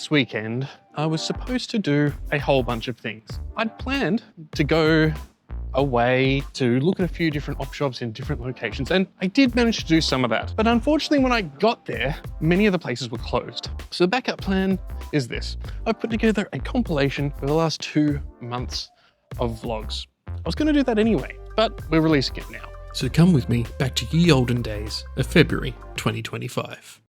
this weekend, I was supposed to do a whole bunch of things. I'd planned to go away to look at a few different op shops in different locations, and I did manage to do some of that. But unfortunately, when I got there, many of the places were closed. So the backup plan is this. I've put together a compilation for the last 2 months of vlogs. I was going to do that anyway, but we're releasing it now. So come with me back to ye olden days of February 2025.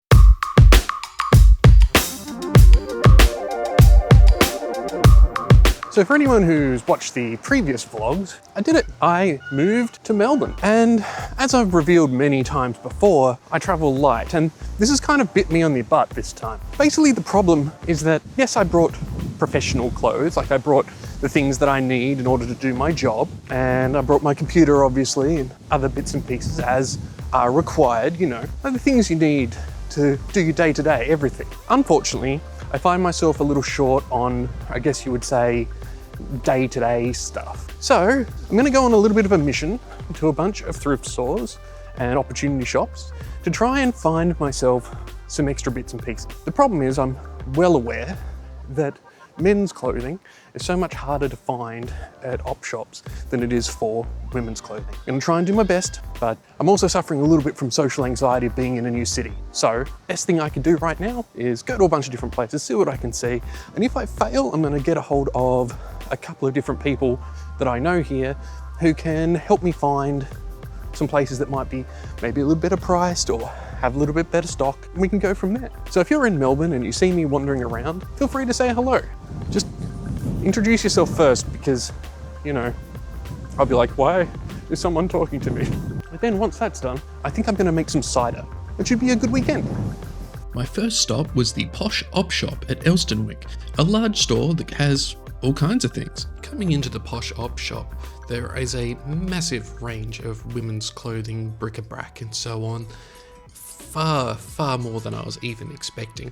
So for anyone who's watched the previous vlogs, I did it. I moved to Melbourne. And as I've revealed many times before, I travel light, and this has kind of bit me on the butt this time. Basically, the problem is that, yes, I brought professional clothes, like I brought the things that I need in order to do my job, and I brought my computer, obviously, and other bits and pieces as are required, you know, like the things you need to do your day-to-day, everything. Unfortunately, I find myself a little short on, I guess you would say, day-to-day stuff. So I'm gonna go on a little bit of a mission to a bunch of thrift stores and opportunity shops to try and find myself some extra bits and pieces. The problem is I'm well aware that men's clothing is so much harder to find at op shops than it is for women's clothing. I'm gonna try and do my best, but I'm also suffering a little bit from social anxiety of being in a new city. So best thing I can do right now is go to a bunch of different places, see what I can see. And if I fail, I'm gonna get a hold of a couple of different people that I know here who can help me find some places that might be maybe a little better priced or have a little bit better stock, and we can go from there. So if you're in Melbourne and you see me wandering around, feel free to say hello. Just introduce yourself first, because, you know, I'll be like, why is someone talking to me? But then once that's done, I think I'm gonna make some cider. It should be a good weekend. My first stop was the Posh Op Shop at Elsternwick, a large store that has all kinds of things. Coming into the Posh Op Shop, there is a massive range of women's clothing, bric-a-brac and so on. Far more than I was even expecting.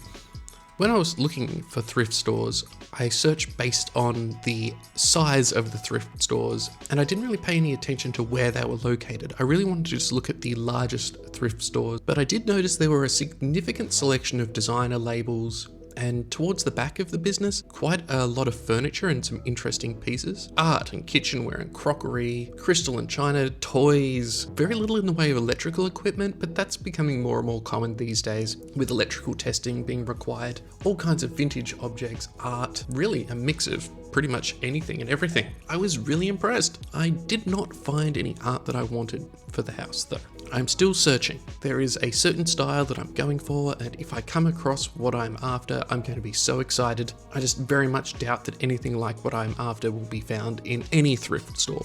When I was looking for thrift stores, I searched based on the size of the thrift stores, and I didn't really pay any attention to where they were located. I really wanted to just look at the largest thrift stores, but I did notice there were a significant selection of designer labels, and towards the back of the business, quite a lot of furniture and some interesting pieces. Art and kitchenware and crockery, crystal and china, toys, very little in the way of electrical equipment, but that's becoming more and more common these days, with electrical testing being required. All kinds of vintage objects, art, really a mix of pretty much anything and everything. I was really impressed. I did not find any art that I wanted for the house though. I'm still searching. There is a certain style that I'm going for, and if I come across what I'm after, I'm going to be so excited. I just very much doubt that anything like what I'm after will be found in any thrift store.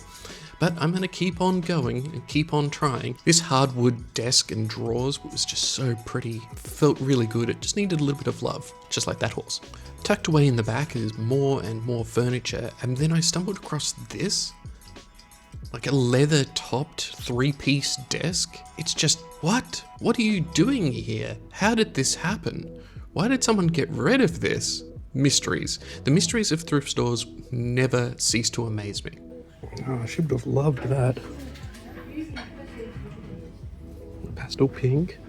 But I'm going to keep on going and keep on trying. This hardwood desk and drawers was just so pretty. Felt really good. It just needed a little bit of love, just like that horse. Tucked away in the back is more and more furniture, and then I stumbled across this. Like a leather-topped 3-piece desk. It's just, what? What are you doing here? How did this happen? Why did someone get rid of this? Mysteries. The mysteries of thrift stores never cease to amaze me. Oh, I should have loved that. Pastel pink.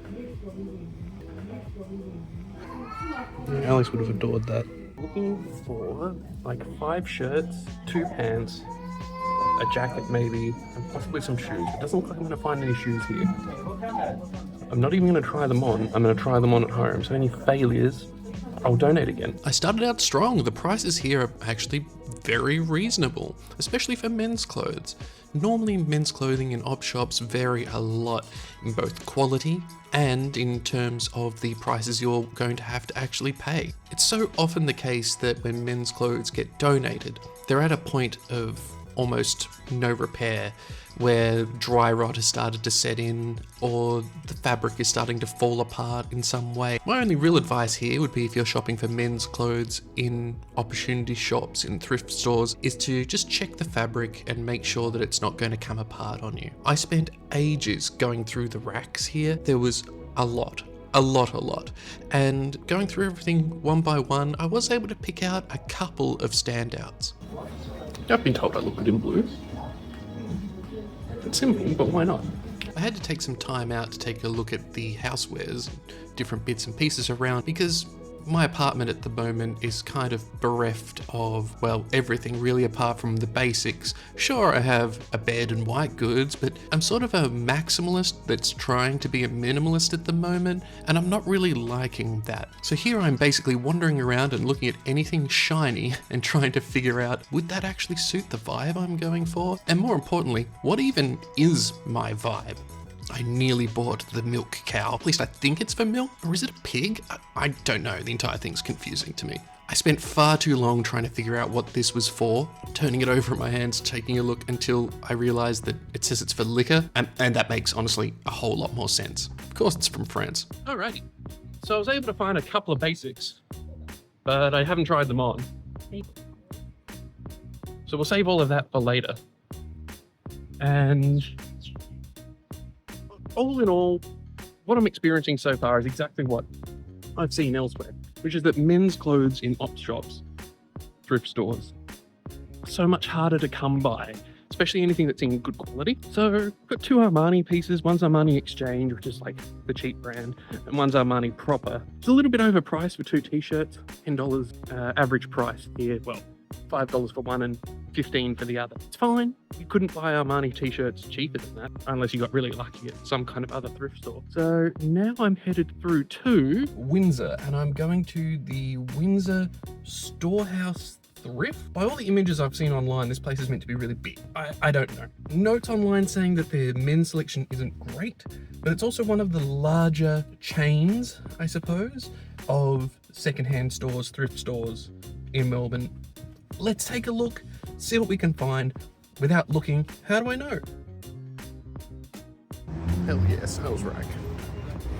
Yeah, Alice would have adored that. Looking for like 5 shirts, 2 pants, a jacket maybe, and possibly some shoes. It doesn't look like I'm going to find any shoes here. I'm not even going to try them on. I'm going to try them on at home. So any failures, I'll donate again. I started out strong. The prices here are actually very reasonable, especially for men's clothes. Normally men's clothing in op shops vary a lot in both quality and in terms of the prices you're going to have to actually pay. It's so often the case that when men's clothes get donated, they're at a point of almost no repair, where dry rot has started to set in, or the fabric is starting to fall apart in some way. My only real advice here would be, if you're shopping for men's clothes in opportunity shops, in thrift stores, is to just check the fabric and make sure that it's not going to come apart on you. I spent ages going through the racks here. There was a lot. And going through everything one by one, I was able to pick out a couple of standouts. I've been told I look good in blue. It's simple, but why not? I had to take some time out to take a look at the housewares, different bits and pieces around, because my apartment at the moment is kind of bereft of, well, everything really apart from the basics. Sure, I have a bed and white goods, but I'm sort of a maximalist that's trying to be a minimalist at the moment, and I'm not really liking that. So here I'm basically wandering around and looking at anything shiny and trying to figure out, would that actually suit the vibe I'm going for? And more importantly, what even is my vibe? I nearly bought the milk cow. At least I think it's for milk, or is it a pig? I don't know, the entire thing's confusing to me. I spent far too long trying to figure out what this was for, turning it over in my hands, taking a look until I realized that it says it's for liquor, and that makes, honestly, a whole lot more sense. Of course, it's from France. Alrighty. So I was able to find a couple of basics, but I haven't tried them on. So we'll save all of that for later. And all in all, what I'm experiencing so far is exactly what I've seen elsewhere, which is that men's clothes in op shops, thrift stores, are so much harder to come by, especially anything that's in good quality. So I've got two Armani pieces. One's Armani Exchange, which is like the cheap brand, and one's Armani proper. It's a little bit overpriced for two t-shirts, $10 average price here. Well, $5 for one and $15 for the other. It's fine. You couldn't buy Armani t-shirts cheaper than that unless you got really lucky at some kind of other thrift store. So now I'm headed through to Windsor, and I'm going to the Windsor Storehouse Thrift. By all the images I've seen online, this place is meant to be really big. I don't know. Notes online saying that their men's selection isn't great, but it's also one of the larger chains, I suppose, of secondhand stores, thrift stores in Melbourne. Let's take a look, see what we can find. Without looking, how do I know? Hell yeah, sales rack.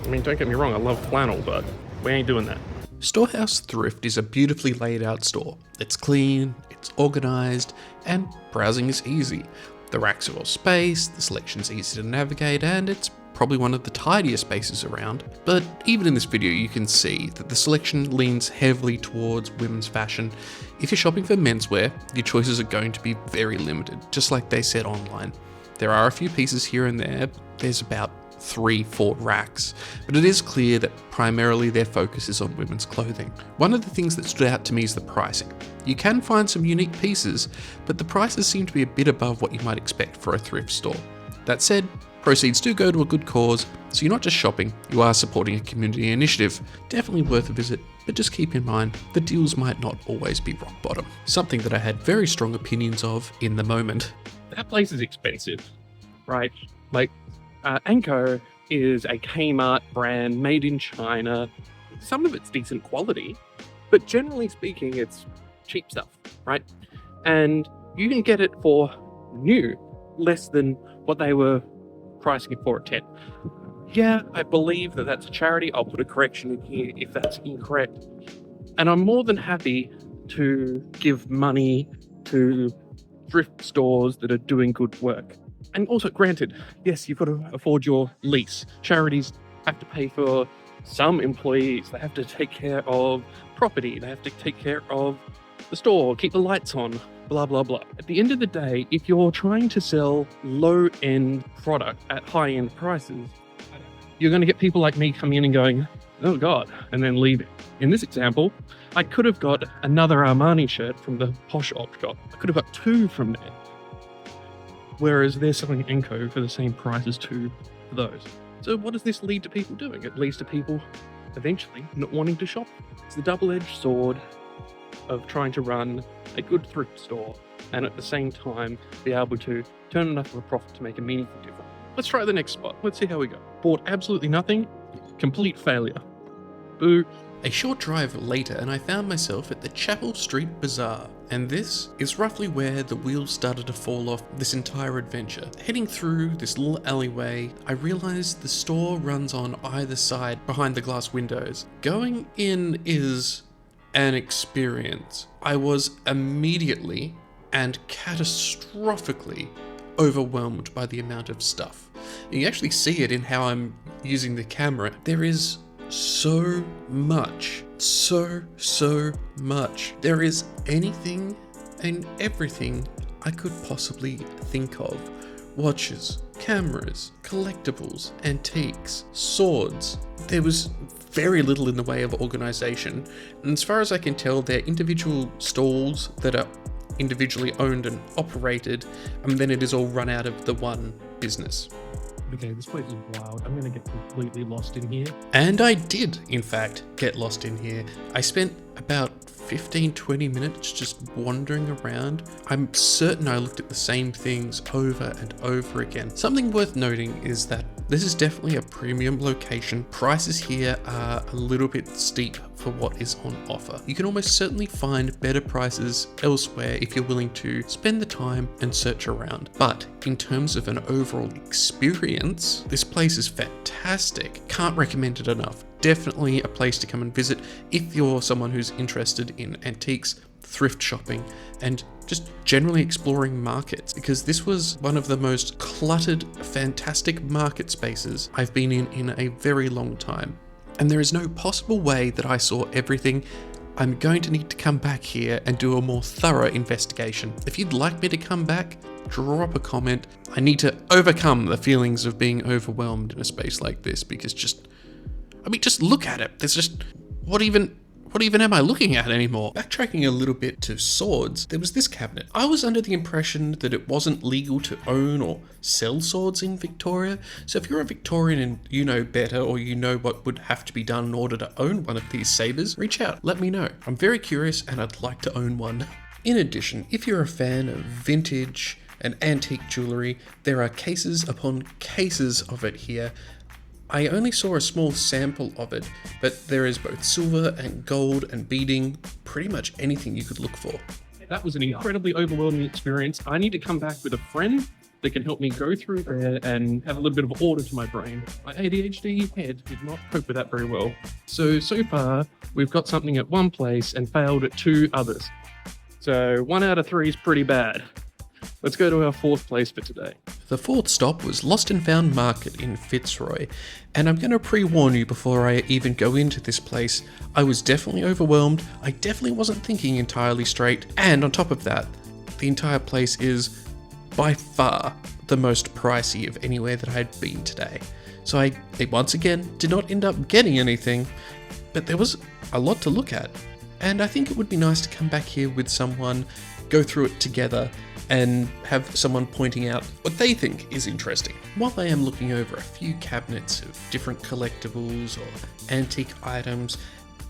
I mean, don't get me wrong, I love flannel, but we ain't doing that. Storehouse Thrift is a beautifully laid out store. It's clean, it's organised, and browsing is easy. The racks are well spaced, the selection's easy to navigate, and it's probably one of the tidiest spaces around. But even in this video you can see that the selection leans heavily towards women's fashion. If you're shopping for menswear, your choices are going to be very limited, just like they said online. There are a few pieces here and there, there's about 3-4 racks, but it is clear that primarily their focus is on women's clothing. One of the things that stood out to me is the pricing. You can find some unique pieces, but the prices seem to be a bit above what you might expect for a thrift store. That said, proceeds do go to a good cause, so you're not just shopping, you are supporting a community initiative. Definitely worth a visit, but just keep in mind, the deals might not always be rock bottom. Something that I had very strong opinions of in the moment. That place is expensive, right? Like, Anko is a Kmart brand made in China. Some of it's decent quality, but generally speaking, it's cheap stuff, right? And you can get it for new, less than what they were pricing it for at 10. Yeah, I believe that that's a charity. I'll put a correction in here if that's incorrect. And I'm more than happy to give money to thrift stores that are doing good work. And also, granted, yes, you've got to afford your lease. Charities have to pay for some employees. They have to take care of property. They have to take care of the store, keep the lights on, blah, blah, blah. At the end of the day, if you're trying to sell low-end product at high-end prices, you're going to get people like me coming in and going, oh God, and then leaving. In this example, I could have got another Armani shirt from the Posh Op Shop. I could have got two from there. Whereas they're selling Enco for the same price as two of those. So what does this lead to people doing? It leads to people eventually not wanting to shop. It's the double-edged sword of trying to run a good thrift store and at the same time be able to turn enough of a profit to make a meaningful difference. Let's try the next spot. Let's see how we go. Bought absolutely nothing. Complete failure. Boo. A short drive later and I found myself at the Chapel Street Bazaar, and this is roughly where the wheels started to fall off this entire adventure. Heading through this little alleyway, I realised the store runs on either side behind the glass windows. Going in is an experience. I was immediately and catastrophically overwhelmed by the amount of stuff. And you actually see it in how I'm using the camera. There is so much. There is anything and everything I could possibly think of. Watches, cameras, collectibles, antiques, swords. There was very little in the way of organisation, and as far as I can tell, they're individual stalls that are individually owned and operated, and then it is all run out of the one business. Okay, this place is wild. I'm gonna get completely lost in here. And I did, in fact, get lost in here. I spent about 15-20 minutes just wandering around. I'm certain I looked at the same things over and over again. Something worth noting is that this is definitely a premium location. Prices here are a little bit steep for what is on offer. You can almost certainly find better prices elsewhere if you're willing to spend the time and search around. But in terms of an overall experience, this place is fantastic. Can't recommend it enough. Definitely a place to come and visit if you're someone who's interested in antiques, thrift shopping, and just generally exploring markets, because this was one of the most cluttered, fantastic market spaces I've been in a very long time. And there is no possible way that I saw everything. I'm going to need to come back here and do a more thorough investigation. If you'd like me to come back, drop a comment. I need to overcome the feelings of being overwhelmed in a space like this, because just look at it. There's just, what even am I looking at anymore? Backtracking a little bit to swords, there was this cabinet. I was under the impression that it wasn't legal to own or sell swords in Victoria. So if you're a Victorian and you know better, or you know what would have to be done in order to own one of these sabres, reach out, let me know. I'm very curious and I'd like to own one. In addition, if you're a fan of vintage and antique jewellery, there are cases upon cases of it here. I only saw a small sample of it, but there is both silver and gold and beading, pretty much anything you could look for. That was an incredibly overwhelming experience. I need to come back with a friend that can help me go through there and have a little bit of order to my brain. My ADHD head did not cope with that very well. So far, we've got something at one place and failed at 2 others. So 1 out of 3 is pretty bad. Let's go to our 4th place for today. The 4th stop was Lost and Found Market in Fitzroy, and I'm going to pre-warn you before I even go into this place. I was definitely overwhelmed, I definitely wasn't thinking entirely straight, and on top of that, the entire place is by far the most pricey of anywhere that I had been today. So I once again did not end up getting anything, but there was a lot to look at, and I think it would be nice to come back here with someone, go through it together, and have someone pointing out what they think is interesting. While I am looking over a few cabinets of different collectibles or antique items,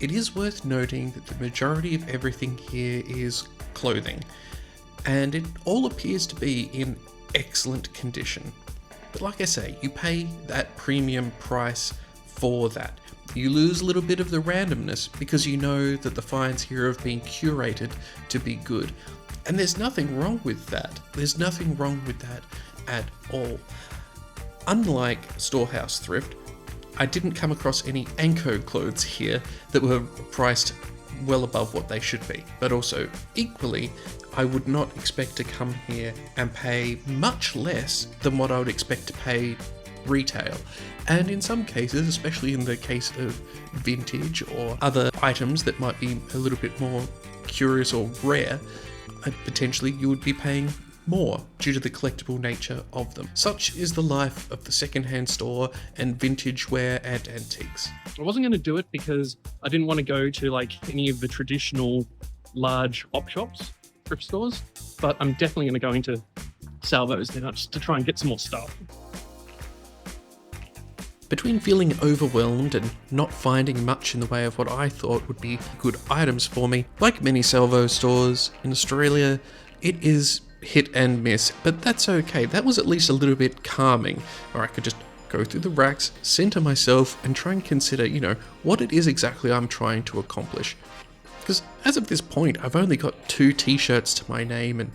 it is worth noting that the majority of everything here is clothing, and it all appears to be in excellent condition. But like I say, you pay that premium price for that. You lose a little bit of the randomness because you know that the finds here have been curated to be good. And there's nothing wrong with that. There's nothing wrong with that at all. Unlike Storehouse Thrift, I didn't come across any Anko clothes here that were priced well above what they should be. But also, equally, I would not expect to come here and pay much less than what I would expect to pay retail. And in some cases, especially in the case of vintage or other items that might be a little bit more curious or rare, potentially you would be paying more due to the collectible nature of them. Such is the life of the secondhand store and vintage wear and antiques. I wasn't going to do it because I didn't want to go to any of the traditional large op shops, thrift stores, but I'm definitely going to go into Salvos now just to try and get some more stuff. Between feeling overwhelmed and not finding much in the way of what I thought would be good items for me, like many Salvo stores in Australia, it is hit and miss, but that's okay. That was at least a little bit calming, where I could just go through the racks, center myself, and try and consider, what it is exactly I'm trying to accomplish. Because as of this point, I've only got 2 t-shirts to my name, and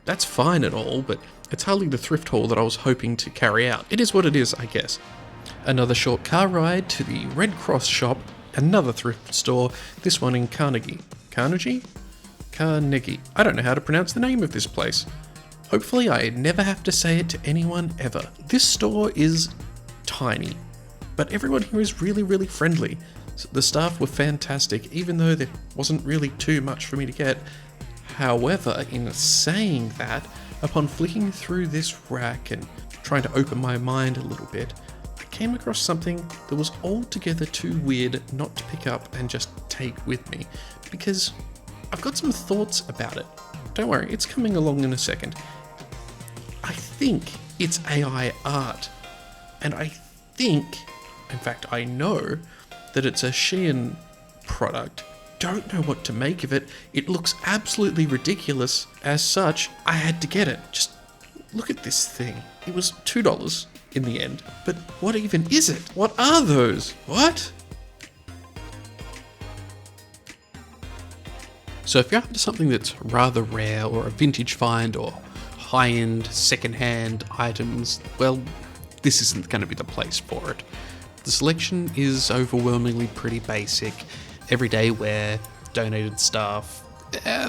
that's fine and all, but it's hardly the thrift haul that I was hoping to carry out. It is what it is, I guess. Another short car ride to the Reg Cross shop, another thrift store, this one in Carnegie. Carnegie? Carnegie. I don't know how to pronounce the name of this place. Hopefully I never have to say it to anyone ever. This store is tiny, but everyone here is really, really friendly. The staff were fantastic, even though there wasn't really too much for me to get. However, in saying that, upon flicking through this rack and trying to open my mind a little bit, I came across something that was altogether too weird not to pick up and just take with me, because I've got some thoughts about it. Don't worry, it's coming along in a second. I think it's AI art, and I think, in fact I know, that it's a Shein product. Don't know what to make of it. It looks absolutely ridiculous. As such, I had to get it. Just look at this thing. It was $2 in the end. But what even is it? What are those? What? So if you're after something that's rather rare, or a vintage find, or high-end second-hand items, well, this isn't going to be the place for it. The selection is overwhelmingly pretty basic. Everyday wear, donated stuff,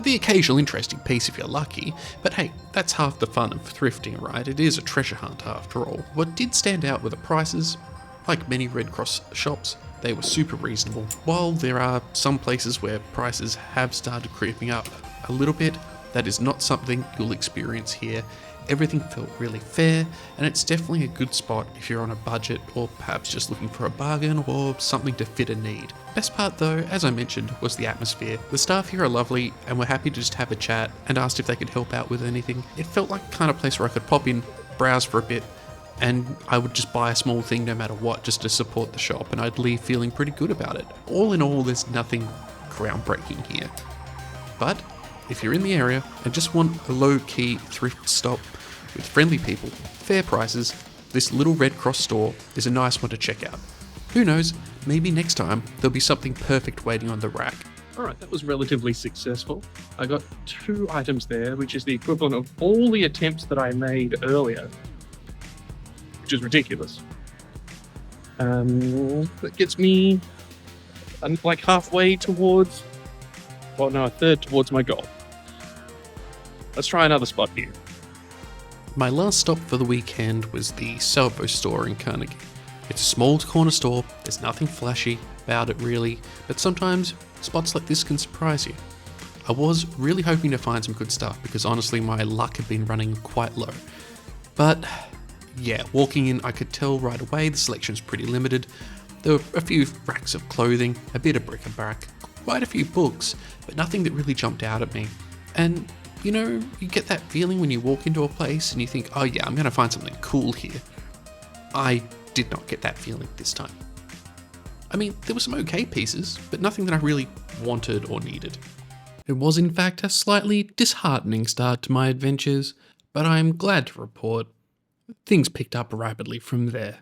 the occasional interesting piece if you're lucky, but hey, that's half the fun of thrifting, right? It is a treasure hunt after all. What did stand out were the prices. Like many Red Cross shops, they were super reasonable, while there are some places where prices have started creeping up a little bit. That is not something you'll experience here. Everything felt really fair, and it's definitely a good spot if you're on a budget, or perhaps just looking for a bargain or something to fit a need. Best part though, as I mentioned, was the atmosphere. The staff here are lovely and were happy to just have a chat and asked if they could help out with anything. It felt like the kind of place where I could pop in, browse for a bit, and I would just buy a small thing no matter what, just to support the shop, and I'd leave feeling pretty good about it. All in all, there's nothing groundbreaking here. But if you're in the area and just want a low-key thrift stop with friendly people, fair prices, this little Red Cross store is a nice one to check out. Who knows, maybe next time there'll be something perfect waiting on the rack. Alright, that was relatively successful. I got 2 items there, which is the equivalent of all the attempts that I made earlier, which is ridiculous. That gets me like halfway towards, well no, a third towards my goal. Let's try another spot here. My last stop for the weekend was the Salvos store in Carnegie. It's a small corner store, there's nothing flashy about it really, but sometimes spots like this can surprise you. I was really hoping to find some good stuff because honestly my luck had been running quite low. But yeah, walking in I could tell right away the selection's pretty limited. There were a few racks of clothing, a bit of bric-a-brac, quite a few books, but nothing that really jumped out at me. And you know, you get that feeling when you walk into a place and you think, oh yeah, I'm going to find something cool here. I did not get that feeling this time. I mean, there were some okay pieces, but nothing that I really wanted or needed. It was in fact a slightly disheartening start to my adventures, but I am glad to report things picked up rapidly from there.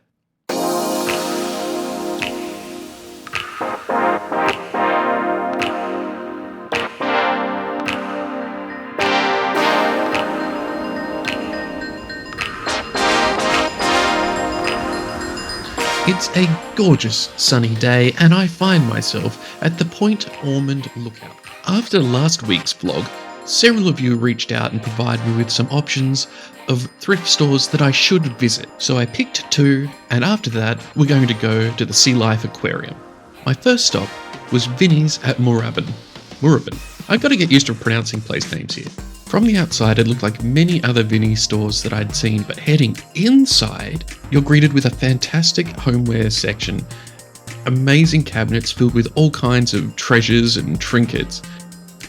It's a gorgeous sunny day and I find myself at the Point Ormond Lookout. After last week's vlog, several of you reached out and provided me with some options of thrift stores that I should visit. So I picked 2, and after that we're going to go to the Sealife Aquarium. My first stop was Vinnies Moorabbin. I've got to get used to pronouncing place names here. From the outside, it looked like many other Vinnies stores that I'd seen, but heading inside, you're greeted with a fantastic homeware section, amazing cabinets filled with all kinds of treasures and trinkets,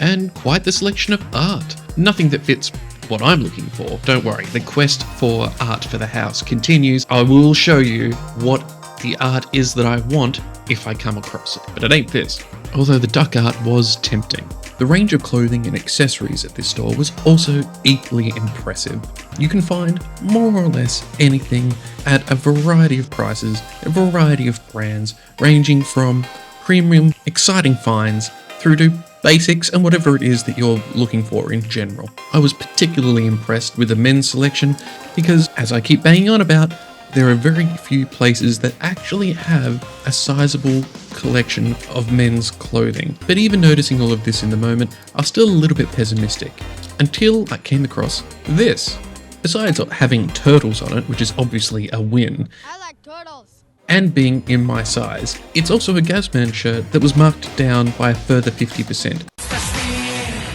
and quite the selection of art. Nothing that fits what I'm looking for. Don't worry, the quest for art for the house continues. I will show you what the art is that I want if I come across it, but it ain't this. Although the duck art was tempting. The range of clothing and accessories at this store was also equally impressive. You can find more or less anything at a variety of prices, a variety of brands, ranging from premium, exciting finds through to basics and whatever it is that you're looking for in general. I was particularly impressed with the men's selection because, as I keep banging on about, there are very few places that actually have a sizable collection of men's clothing. But even noticing all of this in the moment, I was still a little bit pessimistic, until I came across this. Besides having turtles on it, which is obviously a win, I like turtles, and being in my size, it's also a Gazman shirt that was marked down by a further 50%.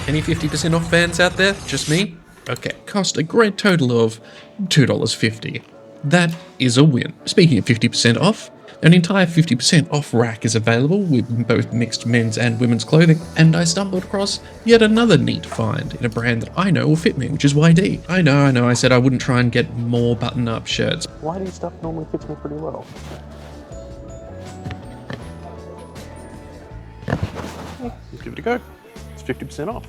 Any 50% off fans out there? Just me? Okay, cost a great total of $2.50. That is a win. Speaking of 50% off, an entire 50% off rack is available with both mixed men's and women's clothing, and I stumbled across yet another neat find in a brand that I know will fit me, which is YD. I know, I said I wouldn't try and get more button-up shirts. YD stuff normally fits me pretty well. Let's give it a go. It's 50% off.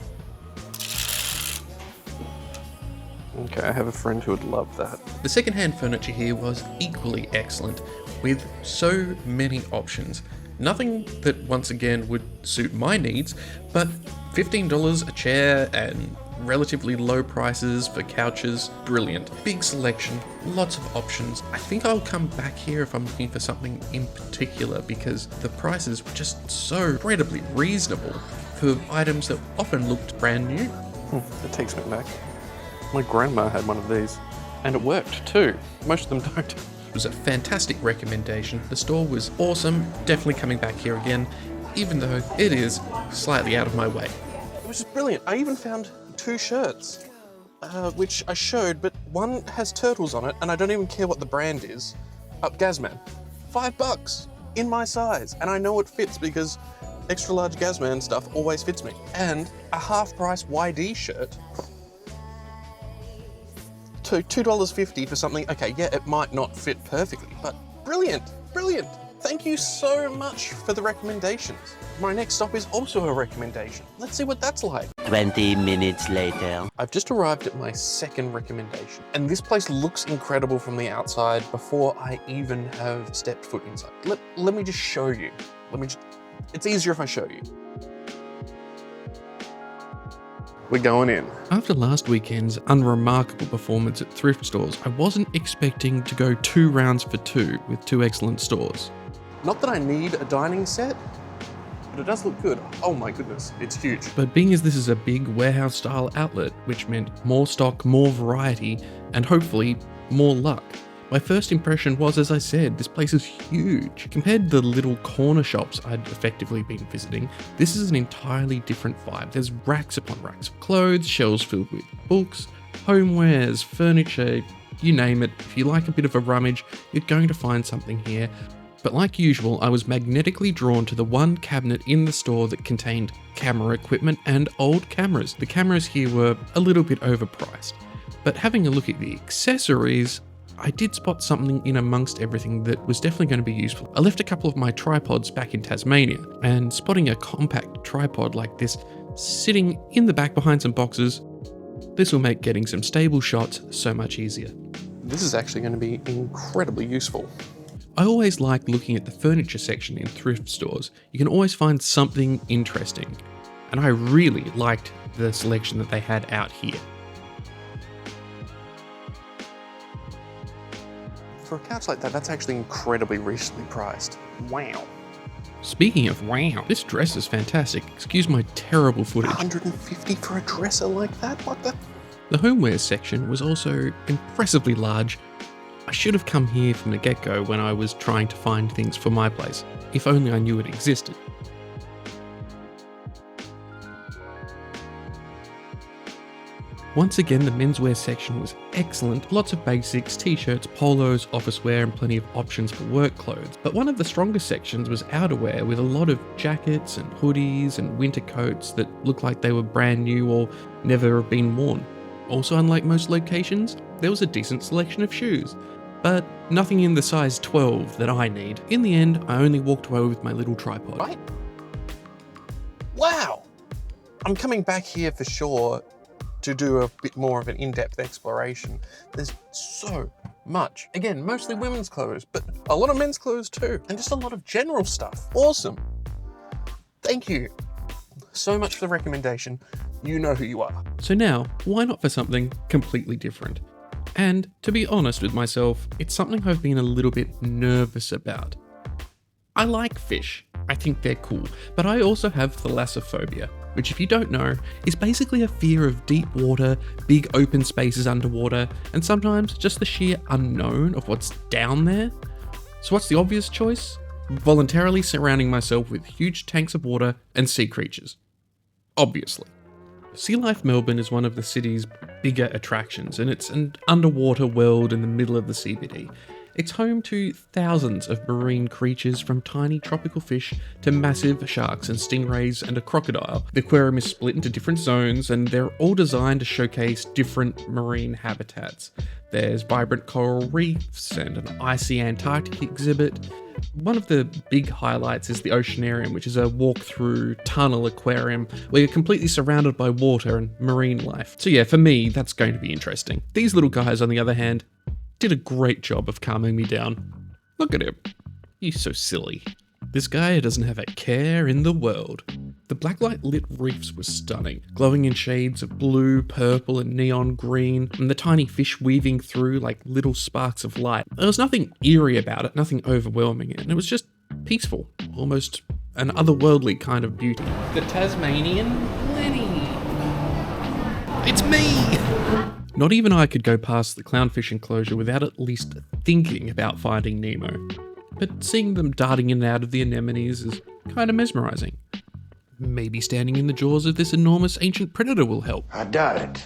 Okay, I have a friend who would love that. The second-hand furniture here was equally excellent, with so many options. Nothing that, once again, would suit my needs, but $15 a chair and relatively low prices for couches, brilliant. Big selection, lots of options. I think I'll come back here if I'm looking for something in particular, because the prices were just so incredibly reasonable for items that often looked brand new. It takes me back. My grandma had one of these, and it worked too. Most of them don't. It was a fantastic recommendation. The store was awesome, definitely coming back here again, even though it is slightly out of my way. It was just brilliant. I even found 2 shirts, which I showed, but one has turtles on it, and I don't even care what the brand is. Gazman. $5 in my size, and I know it fits because extra large Gazman stuff always fits me. And a half price YD shirt. $2.50 for something, okay, yeah, it might not fit perfectly, but brilliant, brilliant. Thank you so much for the recommendations. My next stop is also a recommendation. Let's see what that's like. 20 minutes later. I've just arrived at my second recommendation, and this place looks incredible from the outside before I even have stepped foot inside. Let me just show you. It's easier if I show you. We're going in. After last weekend's unremarkable performance at thrift stores, I wasn't expecting to go 2 rounds for 2 with 2 excellent stores. Not that I need a dining set, but it does look good. Oh my goodness, it's huge. But being as this is a big warehouse-style outlet, which meant more stock, more variety, and hopefully more luck, my first impression was, as I said, this place is huge. Compared to the little corner shops I'd effectively been visiting, this is an entirely different vibe. There's racks upon racks of clothes, shelves filled with books, homewares, furniture, you name it. If you like a bit of a rummage, you're going to find something here. But like usual, I was magnetically drawn to the one cabinet in the store that contained camera equipment and old cameras. The cameras here were a little bit overpriced. But having a look at the accessories, I did spot something in amongst everything that was definitely going to be useful. I left a couple of my tripods back in Tasmania, and spotting a compact tripod like this sitting in the back behind some boxes, this will make getting some stable shots so much easier. This is actually going to be incredibly useful. I always like looking at the furniture section in thrift stores. You can always find something interesting, and I really liked the selection that they had out here. For a couch like that, that's actually incredibly reasonably priced. Wow. Speaking of wow, this dress is fantastic. Excuse my terrible footage. $150 for a dresser like that? What the? The homeware section was also impressively large. I should have come here from the get-go when I was trying to find things for my place, if only I knew it existed. Once again, the menswear section was excellent. Lots of basics, t-shirts, polos, office wear, and plenty of options for work clothes. But one of the strongest sections was outerwear, with a lot of jackets and hoodies and winter coats that looked like they were brand new or never have been worn. Also, unlike most locations, there was a decent selection of shoes, but nothing in the size 12 that I need. In the end, I only walked away with my little tripod. Right? Wow! I'm coming back here for sure to do a bit more of an in-depth exploration. There's so much. Again, mostly women's clothes, but a lot of men's clothes too, and just a lot of general stuff. Awesome. Thank you so much for the recommendation. You know who you are. So now, why not for something completely different? And to be honest with myself, it's something I've been a little bit nervous about. I like fish. I think they're cool, but I also have thalassophobia, which, if you don't know, is basically a fear of deep water, big open spaces underwater, and sometimes just the sheer unknown of what's down there. So what's the obvious choice? Voluntarily surrounding myself with huge tanks of water and sea creatures. Obviously. Sealife Melbourne is one of the city's bigger attractions, and it's an underwater world in the middle of the CBD. It's home to thousands of marine creatures, from tiny tropical fish to massive sharks and stingrays and a crocodile. The aquarium is split into different zones, and they're all designed to showcase different marine habitats. There's vibrant coral reefs and an icy Antarctic exhibit. One of the big highlights is the Oceanarium, which is a walk-through tunnel aquarium where you're completely surrounded by water and marine life. So yeah, for me, that's going to be interesting. These little guys, on the other hand, did a great job of calming me down. Look at him. He's so silly. This guy doesn't have a care in the world. The blacklight lit reefs were stunning, glowing in shades of blue, purple, and neon green, and the tiny fish weaving through like little sparks of light. There was nothing eerie about it, nothing overwhelming, and it was just peaceful, almost an otherworldly kind of beauty. The Tasmanian Lenny. It's me! Not even I could go past the clownfish enclosure without at least thinking about Finding Nemo. But seeing them darting in and out of the anemones is kind of mesmerising. Maybe standing in the jaws of this enormous ancient predator will help. I doubt it,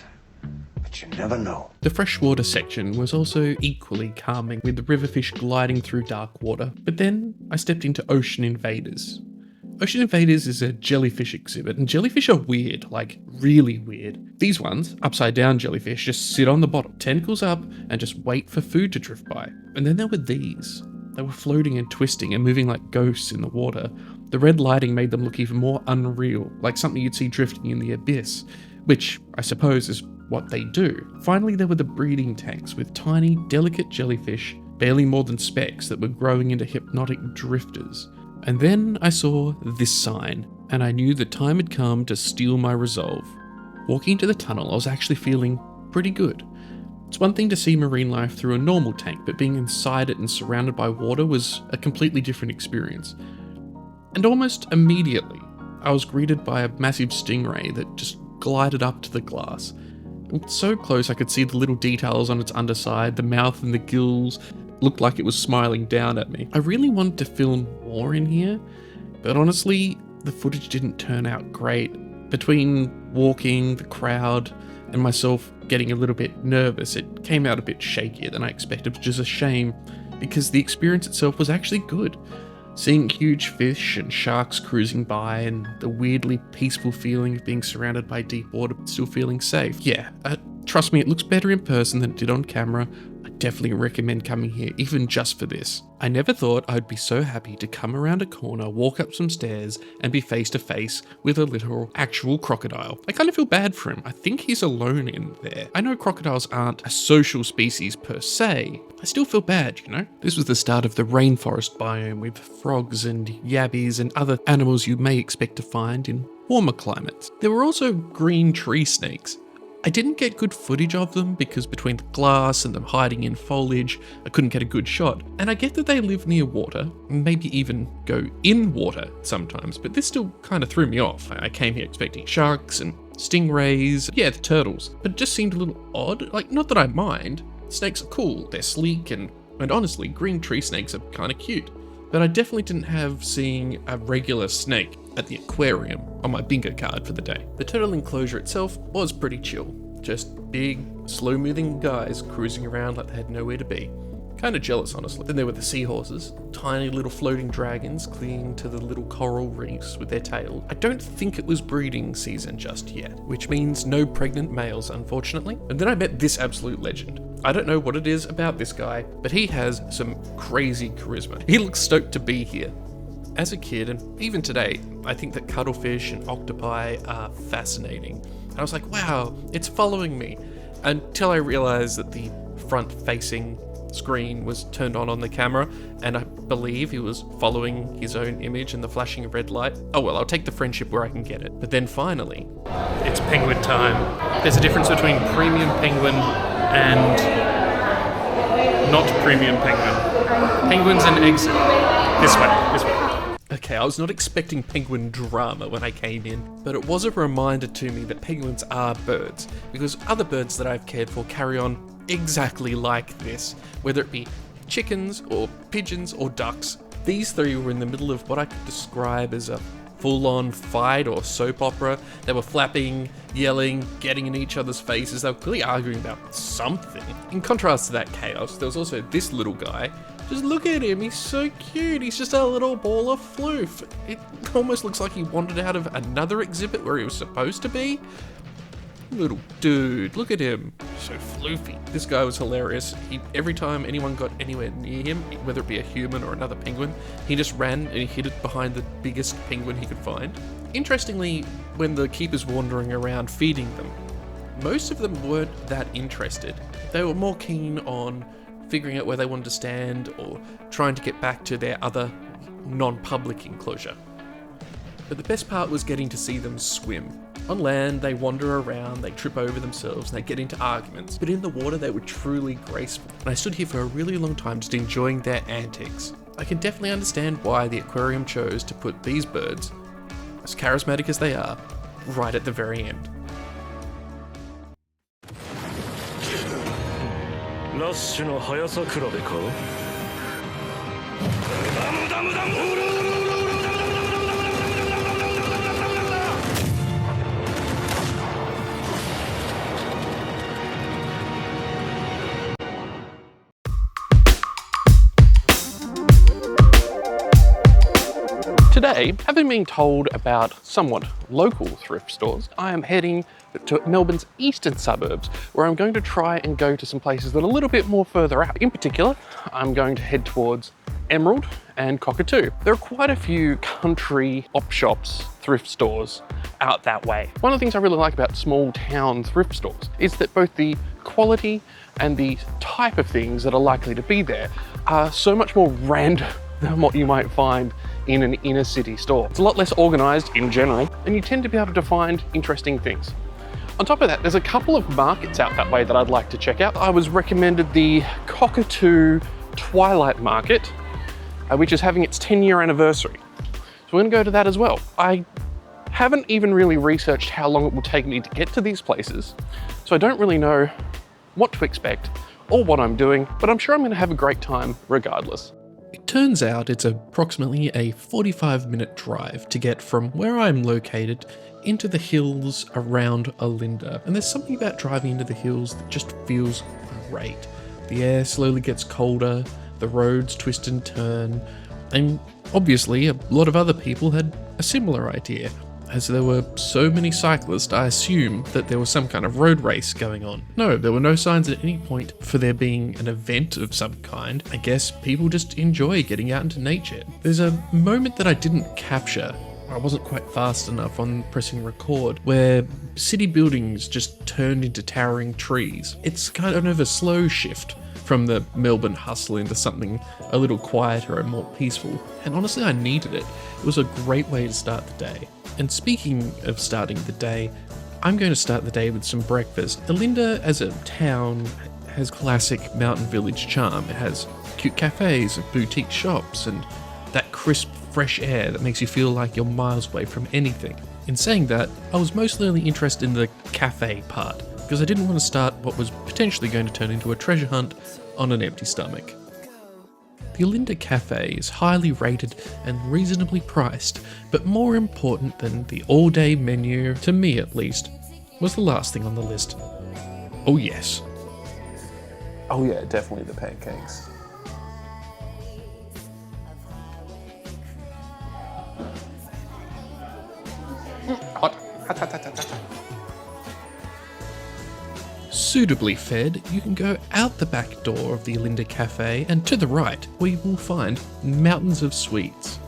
but you never know. The freshwater section was also equally calming, with the riverfish gliding through dark water. But then I stepped into Ocean Invaders. Ocean Invaders is a jellyfish exhibit, and jellyfish are weird, like really weird. These ones, upside down jellyfish, just sit on the bottom, tentacles up, and just wait for food to drift by. And then there were these. They were floating and twisting and moving like ghosts in the water. The red lighting made them look even more unreal, like something you'd see drifting in the abyss, which I suppose is what they do. Finally, there were the breeding tanks with tiny, delicate jellyfish, barely more than specks, that were growing into hypnotic drifters. And then I saw this sign, and I knew the time had come to steel my resolve. Walking into the tunnel, I was actually feeling pretty good. It's one thing to see marine life through a normal tank, but being inside it and surrounded by water was a completely different experience. And almost immediately, I was greeted by a massive stingray that just glided up to the glass. It was so close I could see the little details on its underside, the mouth and the gills looked like it was smiling down at me. I really wanted to film more in here, but honestly, the footage didn't turn out great. Between walking, the crowd, and myself getting a little bit nervous, it came out a bit shakier than I expected, which is a shame, because the experience itself was actually good. Seeing huge fish and sharks cruising by, and the weirdly peaceful feeling of being surrounded by deep water but still feeling safe. Yeah, trust me, it looks better in person than it did on camera. I definitely recommend coming here, even just for this. I never thought I'd be so happy to come around a corner, walk up some stairs, and be face to face with a literal, actual crocodile. I kind of feel bad for him. I think he's alone in there. I know crocodiles aren't a social species per se. I still feel bad, you know? This was the start of the rainforest biome with frogs and yabbies and other animals you may expect to find in warmer climates. There were also green tree snakes. I didn't get good footage of them because between the glass and them hiding in foliage, I couldn't get a good shot. And I get that they live near water, maybe even go in water sometimes, but this still kind of threw me off. I came here expecting sharks and stingrays, yeah, the turtles, but it just seemed a little odd. Like, not that I mind. Snakes are cool, they're sleek, and honestly, green tree snakes are kind of cute. But I definitely didn't have seeing a regular snake at the aquarium on my bingo card for the day. The turtle enclosure itself was pretty chill. Just big, slow-moving guys cruising around like they had nowhere to be. Kind of jealous, honestly. Then there were the seahorses, tiny little floating dragons clinging to the little coral reefs with their tails. I don't think it was breeding season just yet, which means no pregnant males, unfortunately. And then I met this absolute legend. I don't know what it is about this guy, but he has some crazy charisma. He looks stoked to be here. As a kid, and even today, I think that cuttlefish and octopi are fascinating. And I was like, wow, it's following me. Until I realized that the front-facing screen was turned on the camera, and I believe he was following his own image in the flashing red light. Oh well, I'll take the friendship where I can get it. But then finally, it's penguin time. There's a difference between premium penguin and not premium penguin. Penguins and eggs. This way. Okay, I was not expecting penguin drama when I came in, but it was a reminder to me that penguins are birds, because other birds that I've cared for carry on exactly like this, whether it be chickens or pigeons or ducks. These three were in the middle of what I could describe as a full-on fight or soap opera. They were flapping, yelling, getting in each other's faces. They were clearly arguing about something. In contrast to that chaos, there was also this little guy. Just look at him, he's so cute. He's just a little ball of floof. It almost looks like he wandered out of another exhibit where he was supposed to be. Little dude, look at him, so floofy. This guy was hilarious. Every time anyone got anywhere near him, whether it be a human or another penguin, he just ran and he hid it behind the biggest penguin he could find. Interestingly, when the keepers were wandering around feeding them, most of them weren't that interested. They were more keen on figuring out where they wanted to stand or trying to get back to their other non-public enclosure. But the best part was getting to see them swim. On land, they wander around, they trip over themselves, and they get into arguments. But in the water, they were truly graceful. And I stood here for a really long time just enjoying their antics. I can definitely understand why the aquarium chose to put these birds, as charismatic as they are, right at the very end. Today, having been told about somewhat local thrift stores, I am heading to Melbourne's eastern suburbs, where I'm going to try and go to some places that are a little bit more further out. In particular, I'm going to head towards Emerald and Cockatoo. There are quite a few country op shops, thrift stores out that way. One of the things I really like about small town thrift stores is that both the quality and the type of things that are likely to be there are so much more random than what you might find in an inner city store. It's a lot less organized in general, and you tend to be able to find interesting things. On top of that, there's a couple of markets out that way that I'd like to check out. I was recommended the Cockatoo Twilight Market, which is having its 10-year anniversary. So we're gonna go to that as well. I haven't even really researched how long it will take me to get to these places, so I don't really know what to expect or what I'm doing, but I'm sure I'm gonna have a great time regardless. It turns out it's approximately a 45-minute drive to get from where I'm located into the hills around Olinda. And there's something about driving into the hills that just feels great. The air slowly gets colder, the roads twist and turn, and obviously a lot of other people had a similar idea. As there were so many cyclists, I assumed that there was some kind of road race going on. No, there were no signs at any point for there being an event of some kind. I guess people just enjoy getting out into nature. There's a moment that I didn't capture. I wasn't quite fast enough on pressing record, where city buildings just turned into towering trees. It's kind of a slow shift from the Melbourne hustle into something a little quieter and more peaceful. And honestly, I needed it. It was a great way to start the day. And speaking of starting the day, I'm going to start the day with some breakfast. Olinda as a town has classic mountain village charm. It has cute cafes and boutique shops and that crisp, fresh air that makes you feel like you're miles away from anything. In saying that, I was mostly interested in the cafe part, because I didn't want to start what was potentially going to turn into a treasure hunt on an empty stomach. The Olinda Cafe is highly rated and reasonably priced, but more important than the all-day menu, to me at least, was the last thing on the list. Oh yes. Oh yeah, definitely the pancakes. Hot. Hot, hot, hot, hot, hot. Suitably fed, you can go out the back door of the Olinda Cafe and to the right, where you will find Mountains of Sweets.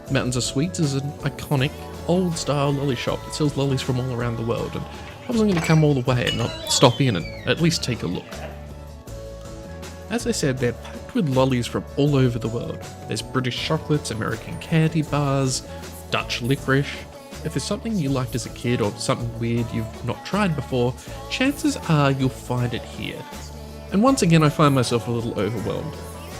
Mountains of Sweets is an iconic, old-style lolly shop that sells lollies from all around the world, and I wasn't going to come all the way and not stop in and at least take a look. As I said, they're packed with lollies from all over the world. There's British chocolates, American candy bars, Dutch licorice. If there's something you liked as a kid or something weird you've not tried before, chances are you'll find it here. And once again, I find myself a little overwhelmed.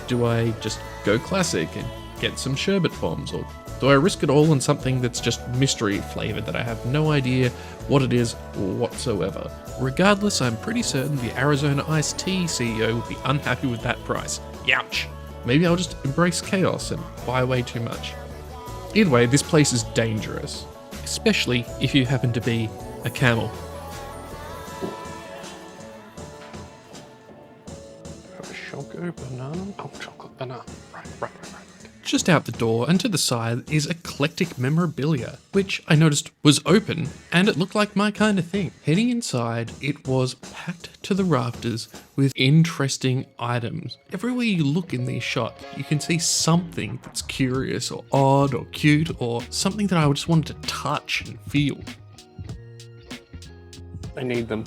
Do I just go classic and get some sherbet bombs, or do I risk it all on something that's just mystery flavoured that I have no idea what it is whatsoever? Regardless, I'm pretty certain the Arizona Iced Tea CEO would be unhappy with that price. Youch! Maybe I'll just embrace chaos and buy way too much. Either way, this place is dangerous, especially if you happen to be a camel. Choco banana? Oh, chocolate banana. Right. Just out the door and to the side is Eclectic Memorabilia, which I noticed was open and it looked like my kind of thing. Heading inside, it was packed to the rafters with interesting items. Everywhere you look in these shops, you can see something that's curious or odd or cute or something that I just wanted to touch and feel. I need them.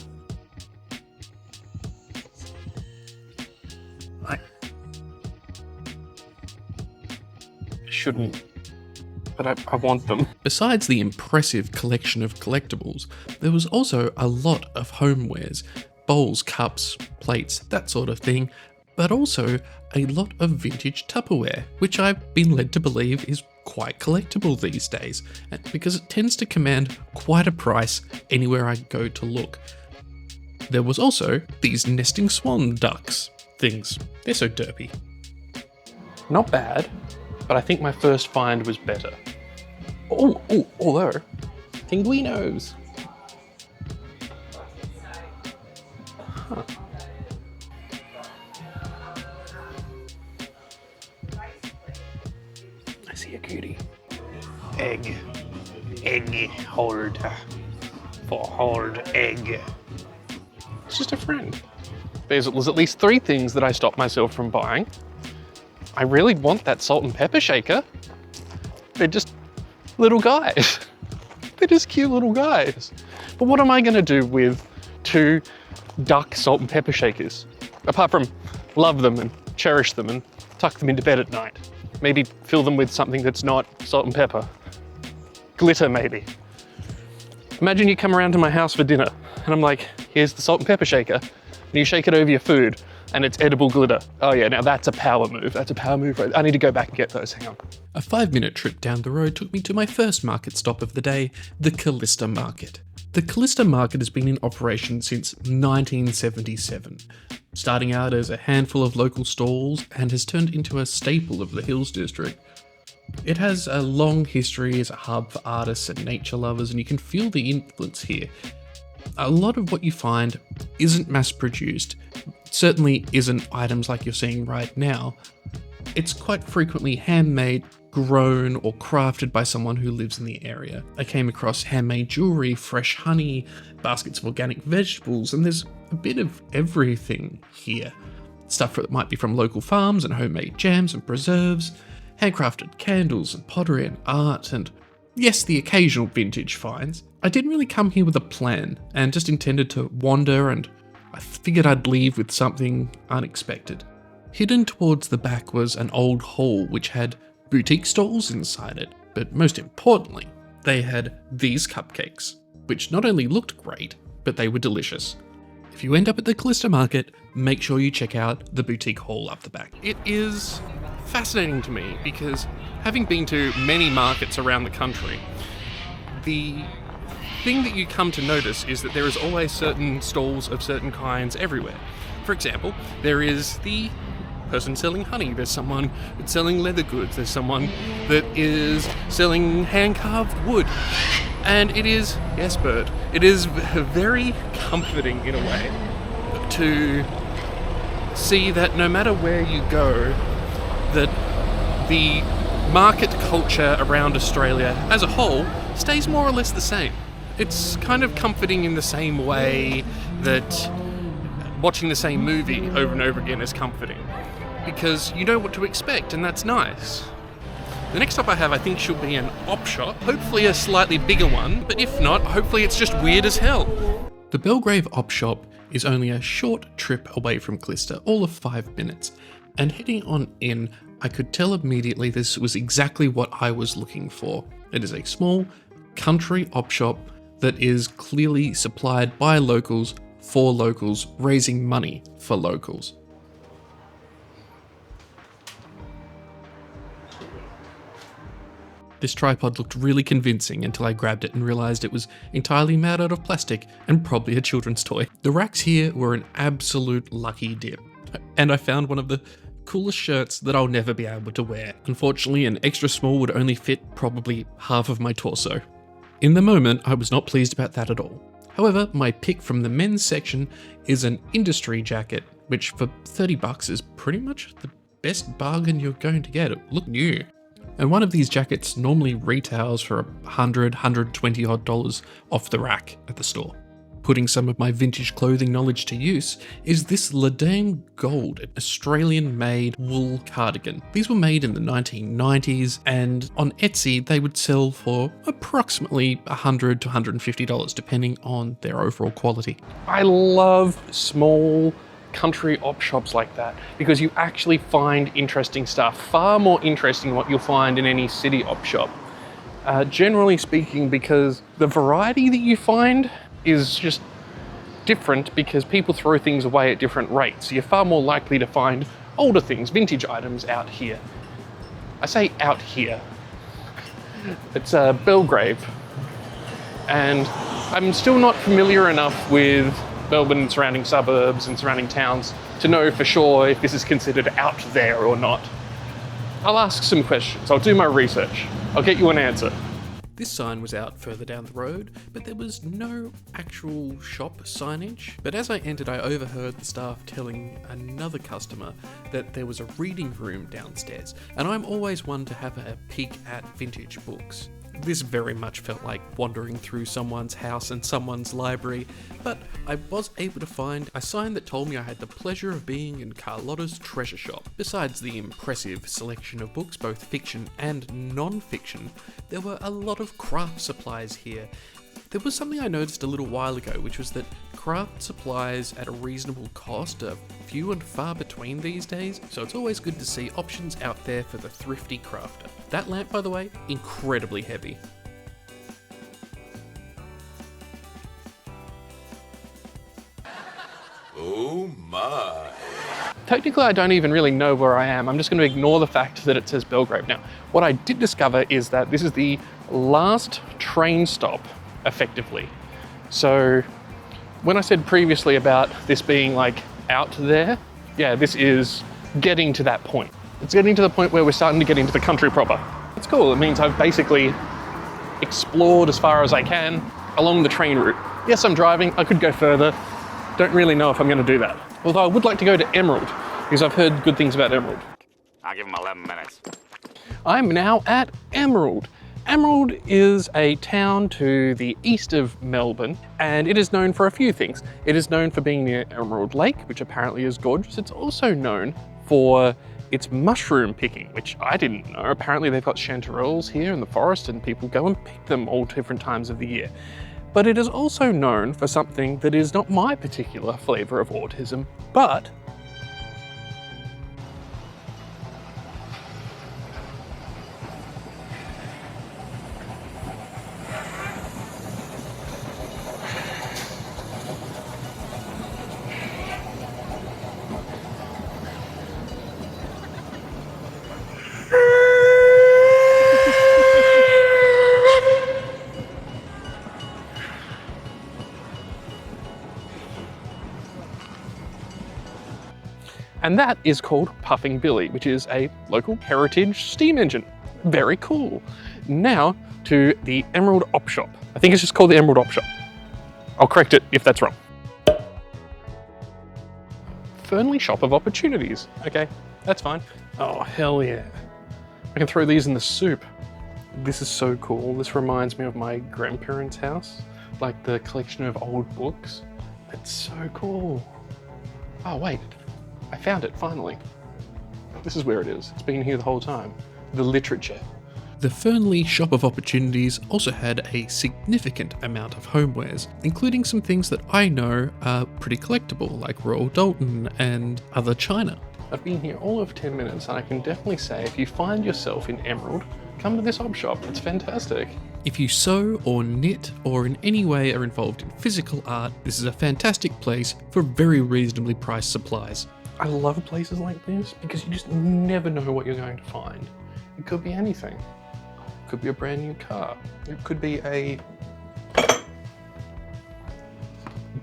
I shouldn't, but I want them. Besides the impressive collection of collectibles, there was also a lot of homewares, bowls, cups, plates, that sort of thing, but also a lot of vintage Tupperware, which I've been led to believe is quite collectible these days, because it tends to command quite a price anywhere I go to look. There was also these nesting swan ducks things. They're so derpy. Not bad, but I think my first find was better. Although, pinguinos. Huh. I see a cutie. Egg holder. For hold egg. It's just a friend. There's at least 3 things that I stopped myself from buying. I really want that salt and pepper shaker. They're just little guys. They're just cute little guys. But what am I gonna do with 2 duck salt and pepper shakers? Apart from love them and cherish them and tuck them into bed at night. Maybe fill them with something that's not salt and pepper. Glitter, maybe. Imagine you come around to my house for dinner and I'm like, here's the salt and pepper shaker. And you shake it over your food and it's edible glitter. Oh yeah, now that's a power move. That's a power move. Right? I need to go back and get those, hang on. A 5-minute trip down the road took me to my first market stop of the day, the Kalista Market. The Kalista Market has been in operation since 1977, starting out as a handful of local stalls and has turned into a staple of the Hills District. It has a long history as a hub for artists and nature lovers, and you can feel the influence here. A lot of what you find isn't mass-produced, certainly isn't items like you're seeing right now. It's quite frequently handmade, grown, or crafted by someone who lives in the area. I came across handmade jewellery, fresh honey, baskets of organic vegetables, and there's a bit of everything here. Stuff that might be from local farms and homemade jams and preserves, handcrafted candles and pottery and art, and yes, the occasional vintage finds. I didn't really come here with a plan and just intended to wander, and I figured I'd leave with something unexpected. Hidden towards the back was an old hall which had boutique stalls inside it, but most importantly, they had these cupcakes, which not only looked great, but they were delicious. If you end up at the Kalista Market, make sure you check out the boutique hall up the back. It is fascinating to me because having been to many markets around the country, the thing that you come to notice is that there is always certain stalls of certain kinds everywhere. For example, there is the person selling honey, there's someone that's selling leather goods, there's someone that is selling hand-carved wood. And it is, yes Bert, it is very comforting in a way to see that no matter where you go, that the market culture around Australia as a whole stays more or less the same. It's kind of comforting in the same way that watching the same movie over and over again is comforting, because you know what to expect, and that's nice. The next stop I have, I think, should be an op shop, hopefully a slightly bigger one, but if not, hopefully it's just weird as hell. The Belgrave Op Shop is only a short trip away from Kalista, all of 5 minutes, and heading on in, I could tell immediately this was exactly what I was looking for. It is a small, country op shop that is clearly supplied by locals for locals, raising money for locals. This tripod looked really convincing until I grabbed it and realised it was entirely made out of plastic and probably a children's toy. The racks here were an absolute lucky dip, and I found one of the coolest shirts that I'll never be able to wear. Unfortunately, an extra small would only fit probably half of my torso. In the moment, I was not pleased about that at all. However, my pick from the men's section is an industry jacket, which for $30 is pretty much the best bargain you're going to get. It looked new. And one of these jackets normally retails for $100, $120 odd off the rack at the store. Putting some of my vintage clothing knowledge to use is this La Dame Gold, an Australian-made wool cardigan. These were made in the 1990s, and on Etsy they would sell for approximately $100 to $150, depending on their overall quality. I love small country op shops like that because you actually find interesting stuff, far more interesting than what you'll find in any city op shop. Generally speaking, because the variety that you find is just different because people throw things away at different rates. So you're far more likely to find older things, vintage items out here. I say out here. It's Belgrave. And I'm still not familiar enough with Melbourne and surrounding suburbs and surrounding towns to know for sure if this is considered out there or not. I'll ask some questions. I'll do my research. I'll get you an answer. This sign was out further down the road, but there was no actual shop signage. But as I entered, I overheard the staff telling another customer that there was a reading room downstairs, and I'm always one to have a peek at vintage books. This very much felt like wandering through someone's house and someone's library, but I was able to find a sign that told me I had the pleasure of being in Carlotta's treasure shop. Besides the impressive selection of books, both fiction and non-fiction, there were a lot of craft supplies here. There was something I noticed a little while ago, which was that craft supplies at a reasonable cost are few and far between these days, so it's always good to see options out there for the thrifty crafter. That lamp, by the way, incredibly heavy. Oh my. Technically, I don't even really know where I am. I'm just going to ignore the fact that it says Belgrave. Now, what I did discover is that this is the last train stop, effectively. So when I said previously about this being like out there, yeah, this is getting to that point. It's getting to the point where we're starting to get into the country proper. It's cool. It means I've basically explored as far as I can along the train route. Yes, I'm driving. I could go further. Don't really know if I'm going to do that. Although I would like to go to Emerald because I've heard good things about Emerald. I'll give him 11 minutes. I'm now at Emerald. Emerald is a town to the east of Melbourne, and it is known for a few things. It is known for being near Emerald Lake, which apparently is gorgeous. It's also known for its mushroom picking, which I didn't know. Apparently they've got chanterelles here in the forest and people go and pick them all different times of the year. But it is also known for something that is not my particular flavour of autism, but and that is called Puffing Billy, which is a local heritage steam engine. Very cool. Now to the Emerald Op Shop. I think it's just called the Emerald Op Shop. I'll correct it if that's wrong. Fernlea Shop of Opportunities. Okay, that's fine. Oh, hell yeah. I can throw these in the soup. This is so cool. This reminds me of my grandparents' house, like the collection of old books. It's so cool. Oh, wait. I found it, finally. This is where it is. It's been here the whole time. The literature. The Fernlea Shop of Opportunities also had a significant amount of homewares, including some things that I know are pretty collectible, like Royal Doulton and other china. I've been here all of 10 minutes, and I can definitely say if you find yourself in Emerald, come to this op shop. It's fantastic. If you sew or knit or in any way are involved in physical art, this is a fantastic place for very reasonably priced supplies. I love places like this because you just never know what you're going to find. It could be anything. It could be a brand new car. It could be a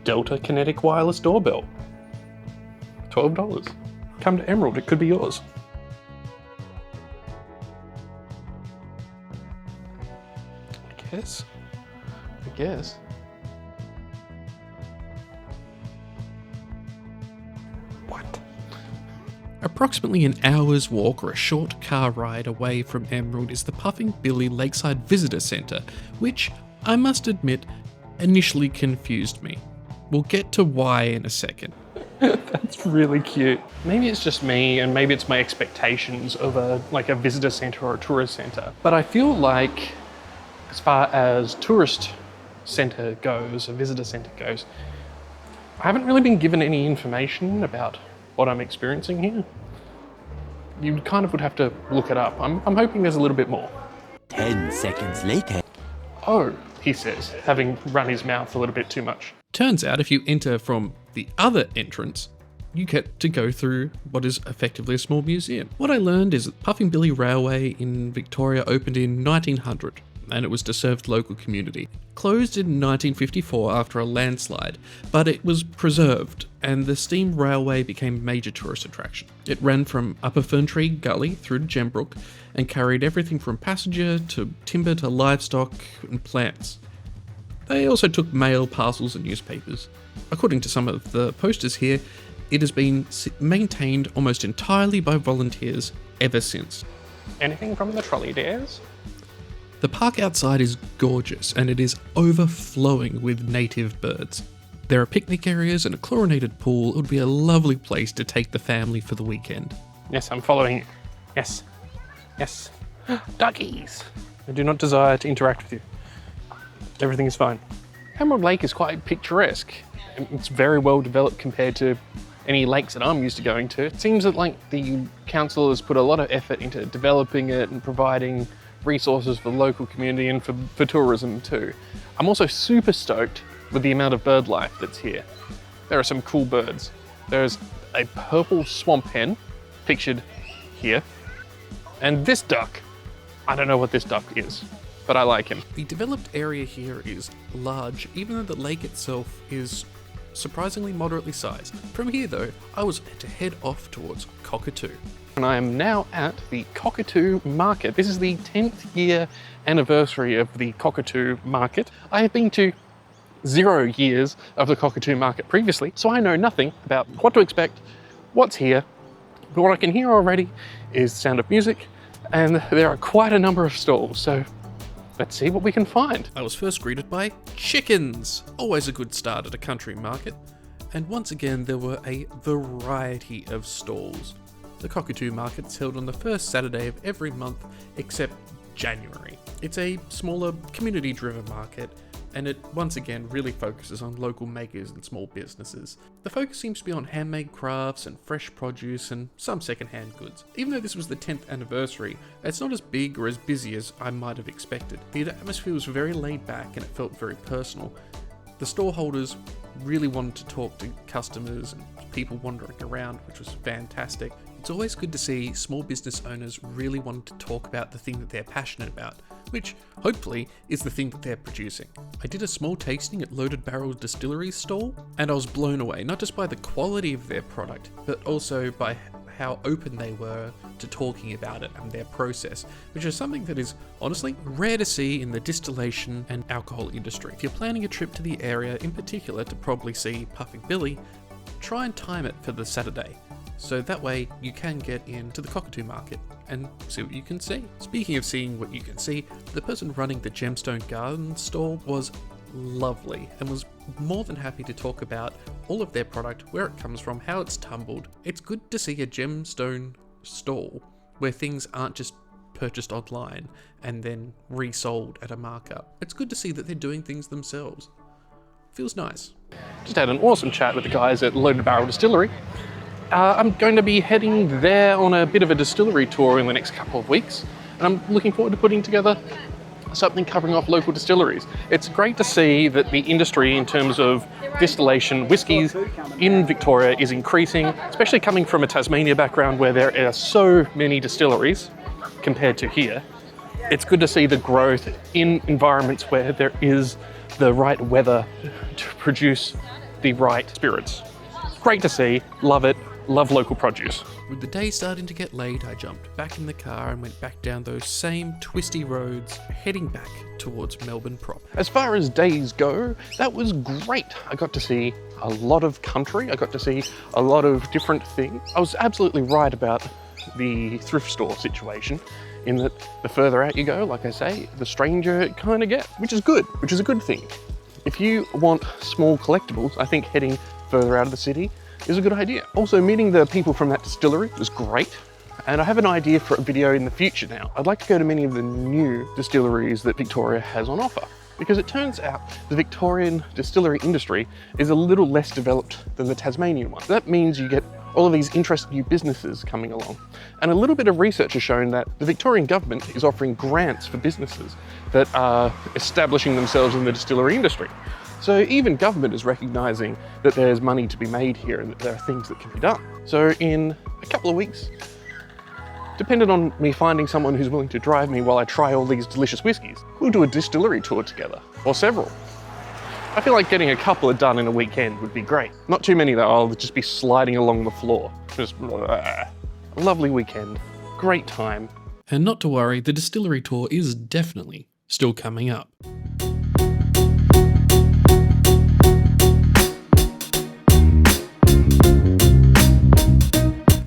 Delta Kinetic Wireless Doorbell. $12. come to Emerald, it could be yours. I guess. What? Approximately an hour's walk or a short car ride away from Emerald is the Puffing Billy Lakeside Visitor Centre, which, I must admit, initially confused me. We'll get to why in a second. That's really cute. Maybe it's just me, and maybe it's my expectations of a visitor centre or a tourist centre. But I feel like, as far as tourist centre goes, a visitor centre goes, I haven't really been given any information about what I'm experiencing here. You kind of would have to look it up. I'm hoping there's a little bit more. 10 seconds later. Oh, he says, having run his mouth a little bit too much. Turns out if you enter from the other entrance, you get to go through what is effectively a small museum. What I learned is that Puffing Billy Railway in Victoria opened in 1900, and it was to serve the local community. Closed in 1954 after a landslide, but it was preserved, and the steam railway became a major tourist attraction. It ran from Upper Ferntree Gully through to Gembrook, and carried everything from passenger to timber to livestock and plants. They also took mail, parcels and newspapers. According to some of the posters here, it has been maintained almost entirely by volunteers ever since. Anything from the trolley dares? The park outside is gorgeous and it is overflowing with native birds. There are picnic areas and a chlorinated pool. It would be a lovely place to take the family for the weekend. Yes, I'm following you. Yes. Yes. Duckies! I do not desire to interact with you. Everything is fine. Emerald Lake is quite picturesque. It's very well developed compared to any lakes that I'm used to going to. It seems that the council has put a lot of effort into developing it and providing resources for the local community and for tourism too. I'm also super stoked with the amount of bird life that's here. There are some cool birds. There's a purple swamp hen, pictured here, and this duck. I don't know what this duck is, but I like him. The developed area here is large, even though the lake itself is surprisingly moderately sized. From here though, I was to head off towards Cockatoo. And I am now at the Cockatoo Market. This is the 10th year anniversary of the Cockatoo Market. I have been to 0 years of the Cockatoo Market previously, so I know nothing about what to expect, what's here. But what I can hear already is the sound of music, and there are quite a number of stalls, so let's see what we can find. I was first greeted by chickens, always a good start at a country market. And once again, there were a variety of stalls. The Cockatoo Market is held on the first Saturday of every month except January. It's a smaller, community-driven market, and it once again really focuses on local makers and small businesses. The focus seems to be on handmade crafts and fresh produce and some second-hand goods. Even though this was the 10th anniversary, it's not as big or as busy as I might have expected. The atmosphere was very laid back and it felt very personal. The store holders really wanted to talk to customers and people wandering around, which was fantastic. It's always good to see small business owners really wanting to talk about the thing that they're passionate about, which hopefully is the thing that they're producing. I did a small tasting at Loaded Barrel Distillery's stall, and I was blown away, not just by the quality of their product, but also by how open they were to talking about it and their process, which is something that is honestly rare to see in the distillation and alcohol industry. If you're planning a trip to the area, in particular to probably see Puffing Billy, try and time it for the Saturday, so that way you can get into the Cockatoo Market and see what you can see. Speaking of seeing what you can see, the person running the Gemstone Garden stall was lovely and was more than happy to talk about all of their product, where it comes from, how it's tumbled. It's good to see a gemstone stall where things aren't just purchased online and then resold at a markup. It's good to see that they're doing things themselves. Feels nice. Just had an awesome chat with the guys at Loaded Barrel Distillery. I'm going to be heading there on a bit of a distillery tour in the next couple of weeks, and I'm looking forward to putting together something covering off local distilleries. It's great to see that the industry in terms of distillation whiskies in Victoria is increasing, especially coming from a Tasmania background where there are so many distilleries compared to here. It's good to see the growth in environments where there is the right weather to produce the right spirits. Great to see, love it. Love local produce. With the day starting to get late, I jumped back in the car and went back down those same twisty roads, heading back towards Melbourne proper. As far as days go, that was great. I got to see a lot of country. I got to see a lot of different things. I was absolutely right about the thrift store situation, in that the further out you go, like I say, the stranger it kind of gets, which is good, which is a good thing. If you want small collectibles, I think heading further out of the city is a good idea. Also, meeting the people from that distillery was great. And I have an idea for a video in the future now. I'd like to go to many of the new distilleries that Victoria has on offer, because it turns out the Victorian distillery industry is a little less developed than the Tasmanian one. That means you get all of these interesting new businesses coming along. And a little bit of research has shown that the Victorian government is offering grants for businesses that are establishing themselves in the distillery industry. So even government is recognising that there's money to be made here and that there are things that can be done. So in a couple of weeks, depending on me finding someone who's willing to drive me while I try all these delicious whiskies, we'll do a distillery tour together, or several. I feel like getting a couple done in a weekend would be great. Not too many though, I'll just be sliding along the floor. Just a lovely weekend, great time. And not to worry, the distillery tour is definitely still coming up.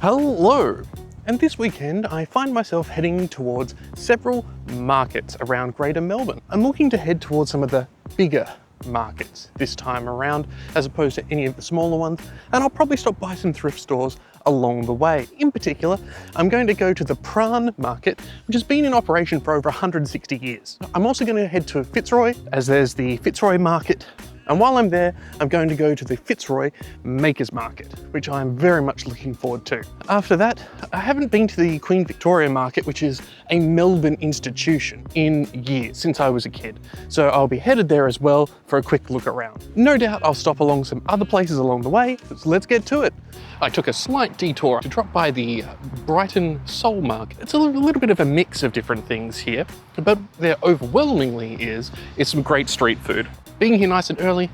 Hello! And this weekend I find myself heading towards several markets around Greater Melbourne. I'm looking to head towards some of the bigger markets this time around, as opposed to any of the smaller ones, and I'll probably stop by some thrift stores along the way. In particular, I'm going to go to the Prahran market, which has been in operation for over 160 years. I'm also going to head to Fitzroy, as there's the Fitzroy market. And while I'm there, I'm going to go to the Fitzroy Makers Market, which I'm very much looking forward to. After that, I haven't been to the Queen Victoria Market, which is a Melbourne institution, in years, since I was a kid. So I'll be headed there as well for a quick look around. No doubt I'll stop along some other places along the way, so let's get to it. I took a slight detour to drop by the Brighton Soul Market. It's a little bit of a mix of different things here, but there overwhelmingly is some great street food. Being here nice and early,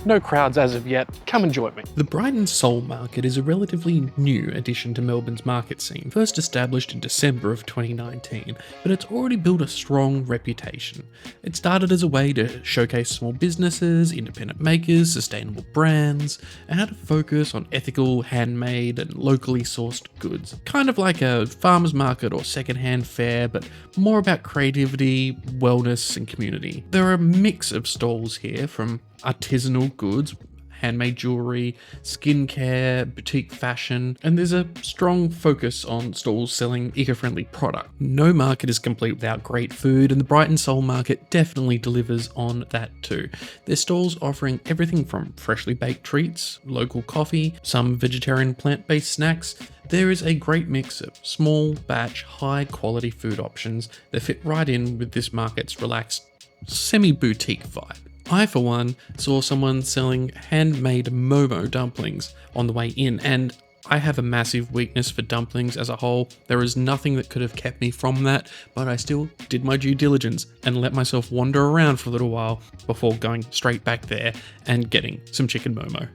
no crowds as of yet, come and join me. The Brighton Soul Market is a relatively new addition to Melbourne's market scene, first established in December of 2019, but it's already built a strong reputation. It started as a way to showcase small businesses, independent makers, sustainable brands, and had a focus on ethical, handmade, and locally sourced goods. Kind of like a farmer's market or secondhand fair, but more about creativity, wellness, and community. There are a mix of stalls here, from artisanal goods, handmade jewellery, skincare, boutique fashion, and there's a strong focus on stalls selling eco-friendly product. No market is complete without great food, and the Brighton Soul Market definitely delivers on that too. Their stalls offering everything from freshly baked treats, local coffee, some vegetarian plant-based snacks. There is a great mix of small batch, high quality food options that fit right in with this market's relaxed, semi-boutique vibe. I, for one, saw someone selling handmade Momo dumplings on the way in, and I have a massive weakness for dumplings as a whole. There is nothing that could have kept me from that, but I still did my due diligence and let myself wander around for a little while before going straight back there and getting some chicken Momo.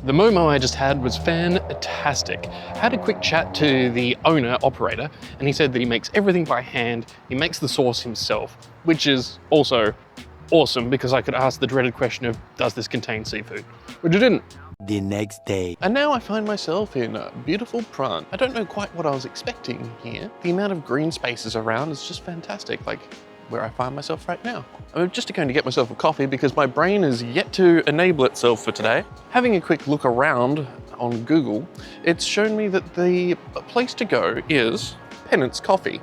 The Momo I just had was fantastic. Had a quick chat to the operator, and he said that he makes everything by hand. He makes the sauce himself, which is also awesome because I could ask the dreaded question of, does this contain seafood? Which it didn't. The next day. And now I find myself in beautiful Prahran. I don't know quite what I was expecting here. The amount of green spaces around is just fantastic, like where I find myself right now. I'm just going to get myself a coffee because my brain is yet to enable itself for today. Having a quick look around on Google, it's shown me that the place to go is Pennant's Coffee,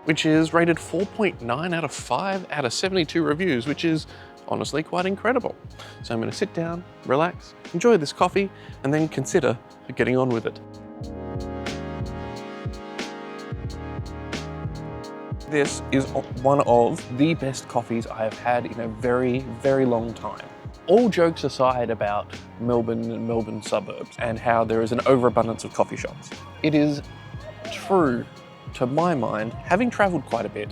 which is rated 4.9 out of 5 out of 72 reviews, which is honestly quite incredible. So I'm going to sit down, relax, enjoy this coffee, and then consider getting on with it. This is one of the best coffees I have had in a very, very long time. All jokes aside about Melbourne and Melbourne suburbs and how there is an overabundance of coffee shops, it is true, to my mind, having travelled quite a bit,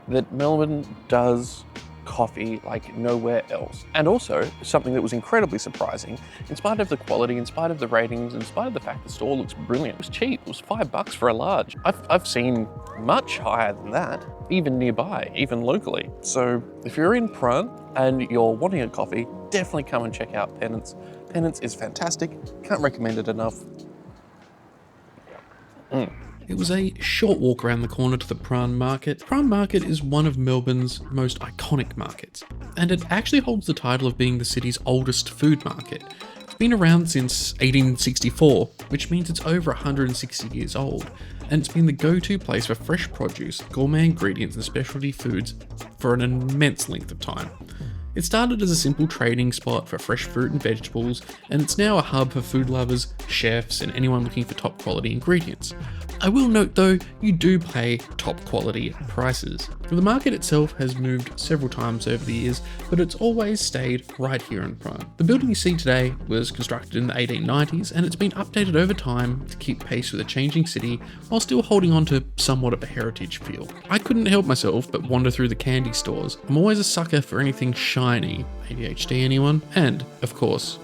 that Melbourne does coffee like nowhere else. And also, something that was incredibly surprising, in spite of the quality, in spite of the ratings, in spite of the fact the store looks brilliant, it was cheap. It was $5 for a large. I've seen much higher than that, even nearby, even locally. So if you're in Prahran and you're wanting a coffee, definitely come and check out Penance. Penance is fantastic. Can't recommend it enough. It was a short walk around the corner to the Prahran Market. Prahran Market is one of Melbourne's most iconic markets, and it actually holds the title of being the city's oldest food market. It's been around since 1864, which means it's over 160 years old, and it's been the go-to place for fresh produce, gourmet ingredients and specialty foods for an immense length of time. It started as a simple trading spot for fresh fruit and vegetables, and it's now a hub for food lovers, chefs, and anyone looking for top quality ingredients. I will note though, you do pay top quality prices. The market itself has moved several times over the years, but it's always stayed right here in Prahran. The building you see today was constructed in the 1890s, and it's been updated over time to keep pace with a changing city while still holding on to somewhat of a heritage feel. I couldn't help myself but wander through the candy stores. I'm always a sucker for anything shiny. ADHD anyone? And, of course,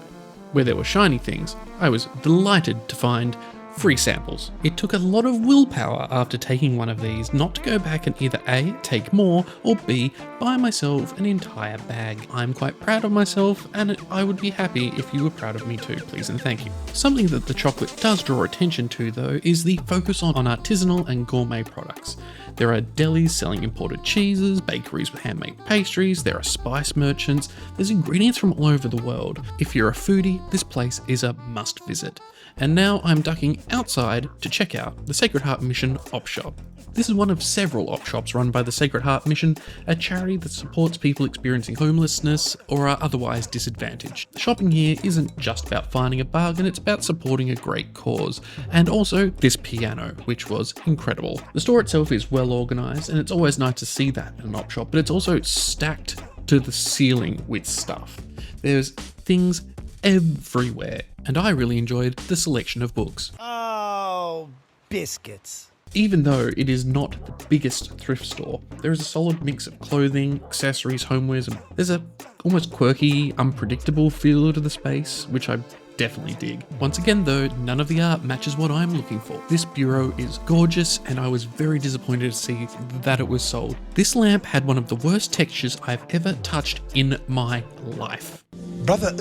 where there were shiny things, I was delighted to find free samples. It took a lot of willpower after taking one of these not to go back and either A, take more, or B, buy myself an entire bag. I'm quite proud of myself, and I would be happy if you were proud of me too, please and thank you. Something that the chocolate does draw attention to though is the focus on artisanal and gourmet products. There are delis selling imported cheeses, bakeries with handmade pastries, there are spice merchants, there's ingredients from all over the world. If you're a foodie, this place is a must visit. And now I'm ducking outside to check out the Sacred Heart Mission Op Shop. This is one of several op shops run by the Sacred Heart Mission, a charity that supports people experiencing homelessness or are otherwise disadvantaged. Shopping here isn't just about finding a bargain, it's about supporting a great cause. And also this piano, which was incredible. The store itself is well organised, and it's always nice to see that in an op shop, but it's also stacked to the ceiling with stuff. There's things everywhere, and I really enjoyed the selection of books. Oh, biscuits. Even though it is not the biggest thrift store, there is a solid mix of clothing, accessories, homewares, and there's a almost quirky, unpredictable feel to the space, which I definitely dig. Once again though, none of the art matches what I'm looking for. This bureau is gorgeous, and I was very disappointed to see that it was sold. This lamp had one of the worst textures I've ever touched in my life. Brother,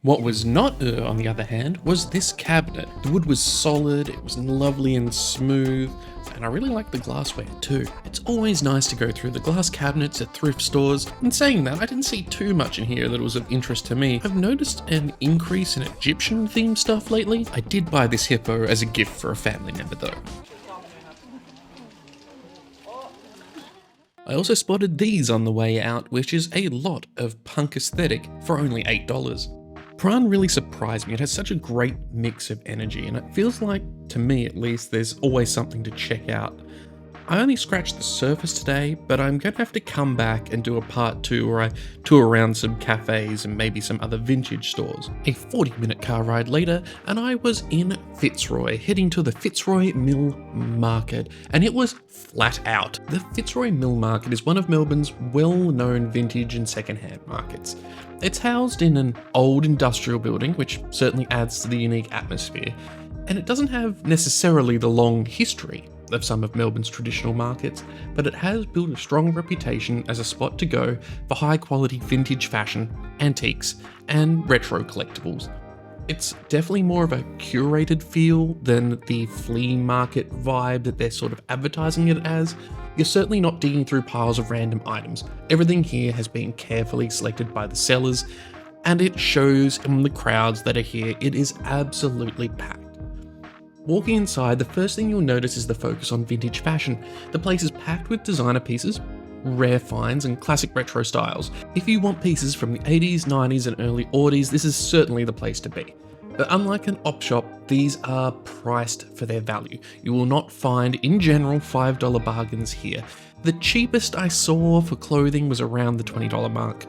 What was not on the other hand, was this cabinet. The wood was solid, it was lovely and smooth, and I really liked the glassware too. It's always nice to go through the glass cabinets at thrift stores. In saying that, I didn't see too much in here that was of interest to me. I've noticed an increase in Egyptian themed stuff lately. I did buy this hippo as a gift for a family member though. I also spotted these on the way out, which is a lot of punk aesthetic for only $8. Prahran really surprised me. It has such a great mix of energy, and it feels like, to me at least, there's always something to check out. I only scratched the surface today, but I'm going to have to come back and do a part 2 where I tour around some cafes and maybe some other vintage stores. A 40-minute car ride later, and I was in Fitzroy, heading to the Fitzroy Mill Market, and it was flat out. The Fitzroy Mill Market is one of Melbourne's well-known vintage and second-hand markets. It's housed in an old industrial building, which certainly adds to the unique atmosphere, and it doesn't have necessarily the long history of some of Melbourne's traditional markets, but it has built a strong reputation as a spot to go for high quality vintage fashion, antiques, and retro collectibles. It's definitely more of a curated feel than the flea market vibe that they're sort of advertising it as. You're certainly not digging through piles of random items. Everything here has been carefully selected by the sellers, and it shows in the crowds that are here. It is absolutely packed. Walking inside, the first thing you'll notice is the focus on vintage fashion. The place is packed with designer pieces, rare finds, and classic retro styles. If you want pieces from the 80s, 90s, and early Aughties, this is certainly the place to be. But unlike an op shop, these are priced for their value. You will not find, in general, $5 bargains here. The cheapest I saw for clothing was around the $20 mark.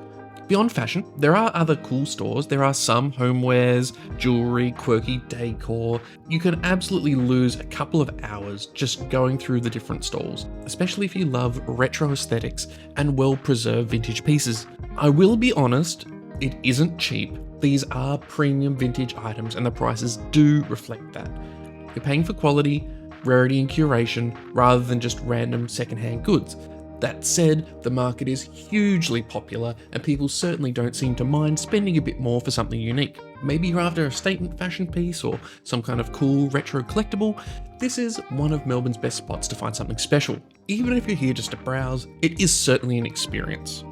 Beyond fashion, there are other cool stores. There are some homewares, jewellery, quirky decor. You can absolutely lose a couple of hours just going through the different stalls, especially if you love retro aesthetics and well-preserved vintage pieces. I will be honest, it isn't cheap. These are premium vintage items and the prices do reflect that. You're paying for quality, rarity and curation rather than just random secondhand goods. That said, the market is hugely popular and people certainly don't seem to mind spending a bit more for something unique. Maybe you're after a statement fashion piece or some kind of cool retro collectible. This is one of Melbourne's best spots to find something special. Even if you're here just to browse, it is certainly an experience.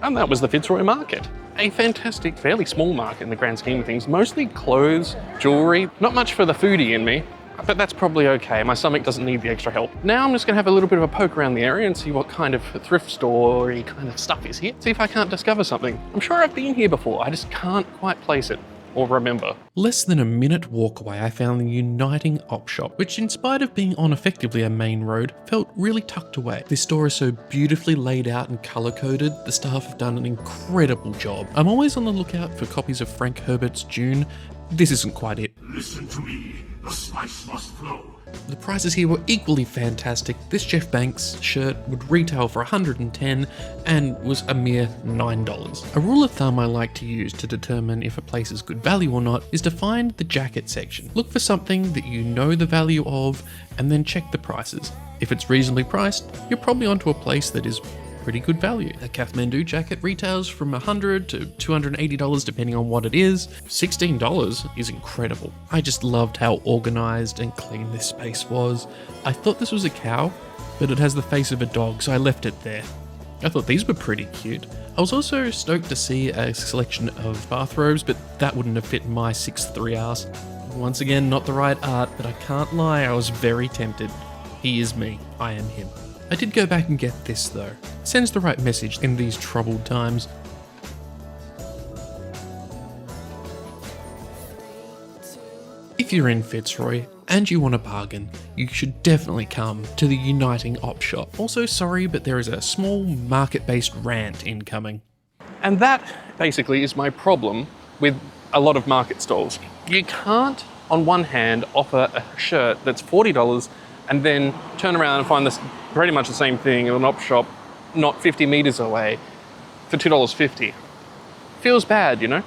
And that was the Fitzroy Market. A fantastic, fairly small market in the grand scheme of things. Mostly clothes, jewellery, not much for the foodie in me. But that's probably okay, my stomach doesn't need the extra help. Now I'm just gonna have a little bit of a poke around the area and see what kind of thrift store-y kind of stuff is here. See if I can't discover something. I'm sure I've been here before, I just can't quite place it or remember. Less than a minute walk away, I found the Uniting Op Shop, which in spite of being on effectively a main road, felt really tucked away. This store is so beautifully laid out and colour-coded, the staff have done an incredible job. I'm always on the lookout for copies of Frank Herbert's Dune. This isn't quite it. Listen to me. The spice must flow. The prices here were equally fantastic. This Jeff Banks shirt would retail for $110 and was a mere $9. A rule of thumb I like to use to determine if a place is good value or not is to find the jacket section. Look for something that you know the value of and then check the prices. If it's reasonably priced, you're probably onto a place that is pretty good value. A Kathmandu jacket retails from $100 to $280 depending on what it is. $16 is incredible. I just loved how organised and clean this space was. I thought this was a cow, but it has the face of a dog, so I left it there. I thought these were pretty cute. I was also stoked to see a selection of bathrobes, but that wouldn't have fit my 6'3" ass. Once again, not the right art, but I can't lie, I was very tempted. He is me, I am him. I did go back and get this though. It sends the right message in these troubled times. If you're in Fitzroy and you want a bargain, you should definitely come to the Uniting Op Shop. Also, sorry, but there is a small market-based rant incoming. And that basically is my problem with a lot of market stalls. You can't, on one hand, offer a shirt that's $40 and then turn around and find this pretty much the same thing in an op shop not 50 metres away for $2.50. Feels bad, you know?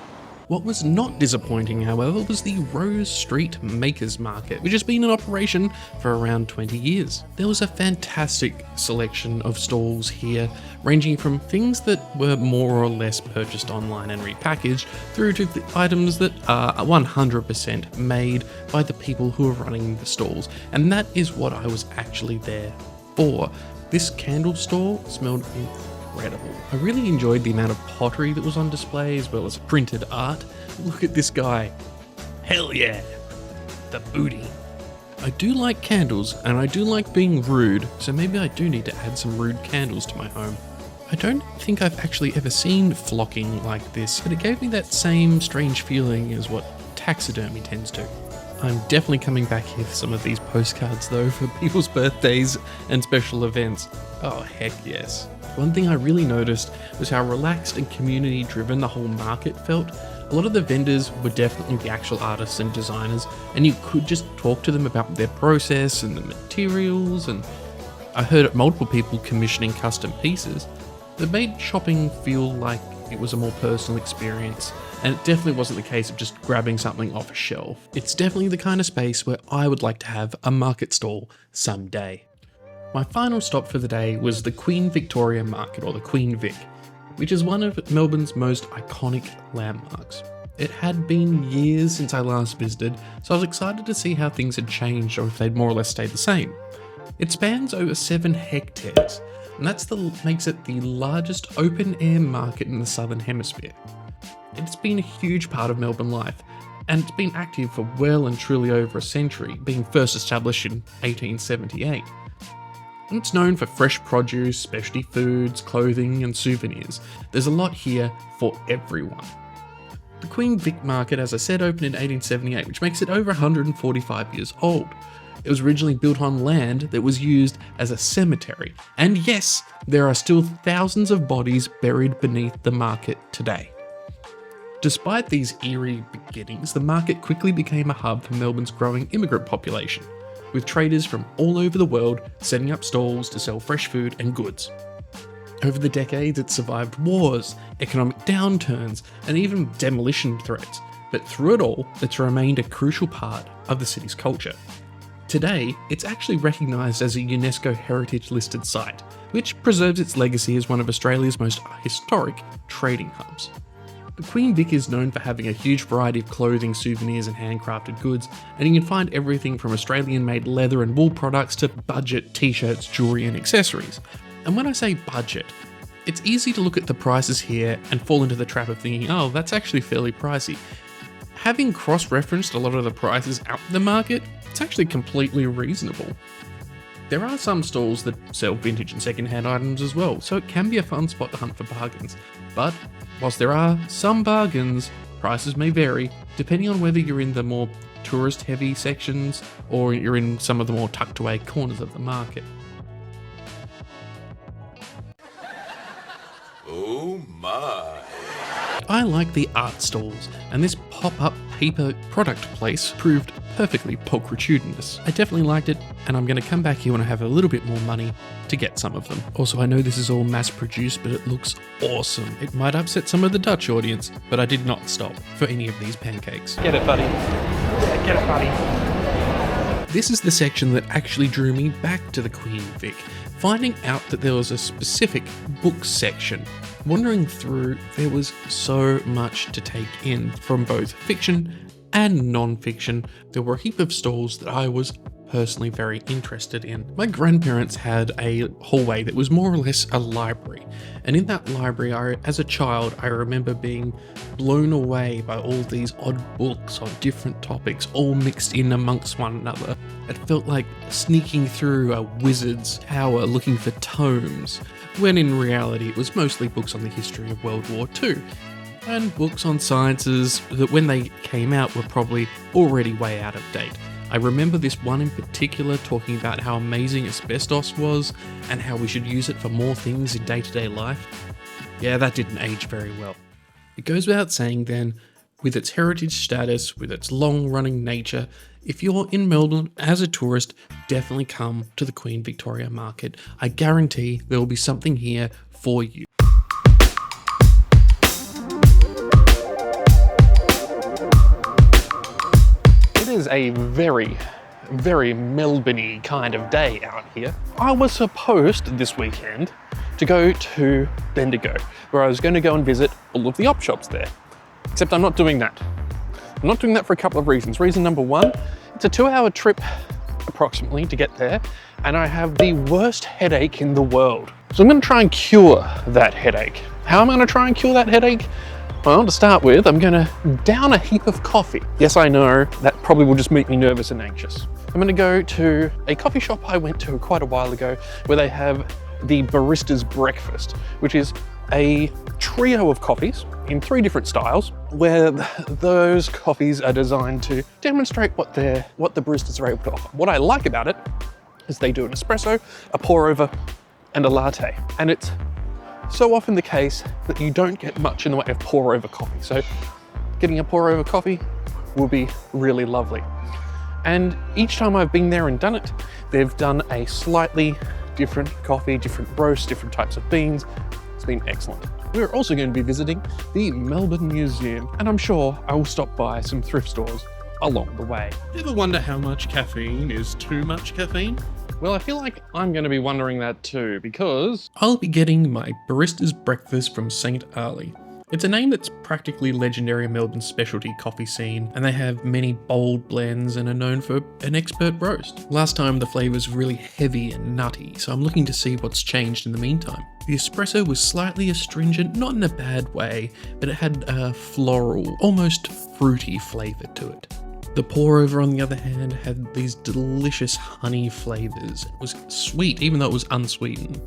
What was not disappointing, however, was the Rose Street Makers Market, which has been in operation for around 20 years. There was a fantastic selection of stalls here, ranging from things that were more or less purchased online and repackaged, through to the items that are 100% made by the people who are running the stalls. And that is what I was actually there for. This candle store smelled incredible. I really enjoyed the amount of pottery that was on display as well as printed art. Look at this guy. Hell yeah, the booty. I do like candles and I do like being rude, so maybe I do need to add some rude candles to my home. I don't think I've actually ever seen flocking like this, but it gave me that same strange feeling as what taxidermy tends to. I'm definitely coming back here for some of these postcards though for people's birthdays and special events. Oh heck yes. One thing I really noticed was how relaxed and community driven the whole market felt. A lot of the vendors were definitely the actual artists and designers, and you could just talk to them about their process and the materials, and I heard multiple people commissioning custom pieces that made shopping feel like it was a more personal experience, and it definitely wasn't the case of just grabbing something off a shelf. It's definitely the kind of space where I would like to have a market stall someday. My final stop for the day was the Queen Victoria Market, or the Queen Vic, which is one of Melbourne's most iconic landmarks. It had been years since I last visited, so I was excited to see how things had changed or if they'd more or less stayed the same. It spans over 7 hectares, and makes it the largest open-air market in the Southern Hemisphere. It's been a huge part of Melbourne life, and it's been active for well and truly over a century, being first established in 1878. And it's known for fresh produce, specialty foods, clothing and souvenirs. There's a lot here for everyone. The Queen Vic Market, as I said, opened in 1878, which makes it over 145 years old. It was originally built on land that was used as a cemetery. And yes, there are still thousands of bodies buried beneath the market today. Despite these eerie beginnings, the market quickly became a hub for Melbourne's growing immigrant population, with traders from all over the world setting up stalls to sell fresh food and goods. Over the decades, it survived wars, economic downturns, and even demolition threats, but through it all, it's remained a crucial part of the city's culture. Today, it's actually recognised as a UNESCO Heritage listed site, which preserves its legacy as one of Australia's most historic trading hubs. The Queen Vic is known for having a huge variety of clothing, souvenirs and handcrafted goods, and you can find everything from Australian-made leather and wool products to budget t-shirts, jewellery and accessories. And when I say budget, it's easy to look at the prices here and fall into the trap of thinking, oh, that's actually fairly pricey. Having cross-referenced a lot of the prices out in the market, it's actually completely reasonable. There are some stalls that sell vintage and second-hand items as well, so it can be a fun spot to hunt for bargains. But whilst there are some bargains, prices may vary depending on whether you're in the more tourist-heavy sections or you're in some of the more tucked-away corners of the market. Oh my. I like the art stalls, and this pop-up paper product place proved perfectly pulchritudinous. I definitely liked it, and I'm going to come back here when I have a little bit more money to get some of them. Also, I know this is all mass-produced, but it looks awesome. It might upset some of the Dutch audience, but I did not stop for any of these pancakes. Get it, buddy. Yeah, get it, buddy. This is the section that actually drew me back to the Queen Vic, finding out that there was a specific book section. Wandering through, there was so much to take in from both fiction and non-fiction. There were a heap of stalls that I was personally very interested in. My grandparents had a hallway that was more or less a library, and in that library, as a child, I remember being blown away by all these odd books on different topics, all mixed in amongst one another. It felt like sneaking through a wizard's tower looking for tomes, when in reality it was mostly books on the history of World War II, and books on sciences that when they came out were probably already way out of date. I remember this one in particular talking about how amazing asbestos was and how we should use it for more things in day-to-day life. Yeah, that didn't age very well. It goes without saying then, with its heritage status, with its long-running nature, if you're in Melbourne as a tourist, definitely come to the Queen Victoria Market. I guarantee there will be something here for you. It is a very, very Melbourne-y kind of day out here. I was supposed this weekend to go to Bendigo, where I was going to go and visit all of the op shops there. Except I'm not doing that. I'm not doing that for a couple of reasons. Reason number one, it's a 2-hour trip approximately to get there, and I have the worst headache in the world. So I'm going to try and cure that headache. How am I going to try and cure that headache? Well, to start with, I'm going to down a heap of coffee. Yes, I know, that probably will just make me nervous and anxious. I'm going to go to a coffee shop I went to quite a while ago where they have the Barista's Breakfast, which is a trio of coffees in 3 different styles, where those coffees are designed to demonstrate what the baristas are able to offer. What I like about it is they do an espresso, a pour over, and a latte. And it's so often the case that you don't get much in the way of pour over coffee. So getting a pour over coffee will be really lovely. And each time I've been there and done it, they've done a slightly different coffee, different roast, different types of beans. It's been excellent. We're also going to be visiting the Melbourne Museum, and I'm sure I will stop by some thrift stores along the way. Ever wonder how much caffeine is too much caffeine? Well, I feel like I'm going to be wondering that too, because I'll be getting my Barista's Breakfast from St. Ali. It's a name that's practically legendary in Melbourne's specialty coffee scene, and they have many bold blends and are known for an expert roast. Last time the flavours were really heavy and nutty, so I'm looking to see what's changed in the meantime. The espresso was slightly astringent, not in a bad way, but it had a floral, almost fruity flavour to it. The pour over, on the other hand, had these delicious honey flavours. It was sweet, even though it was unsweetened.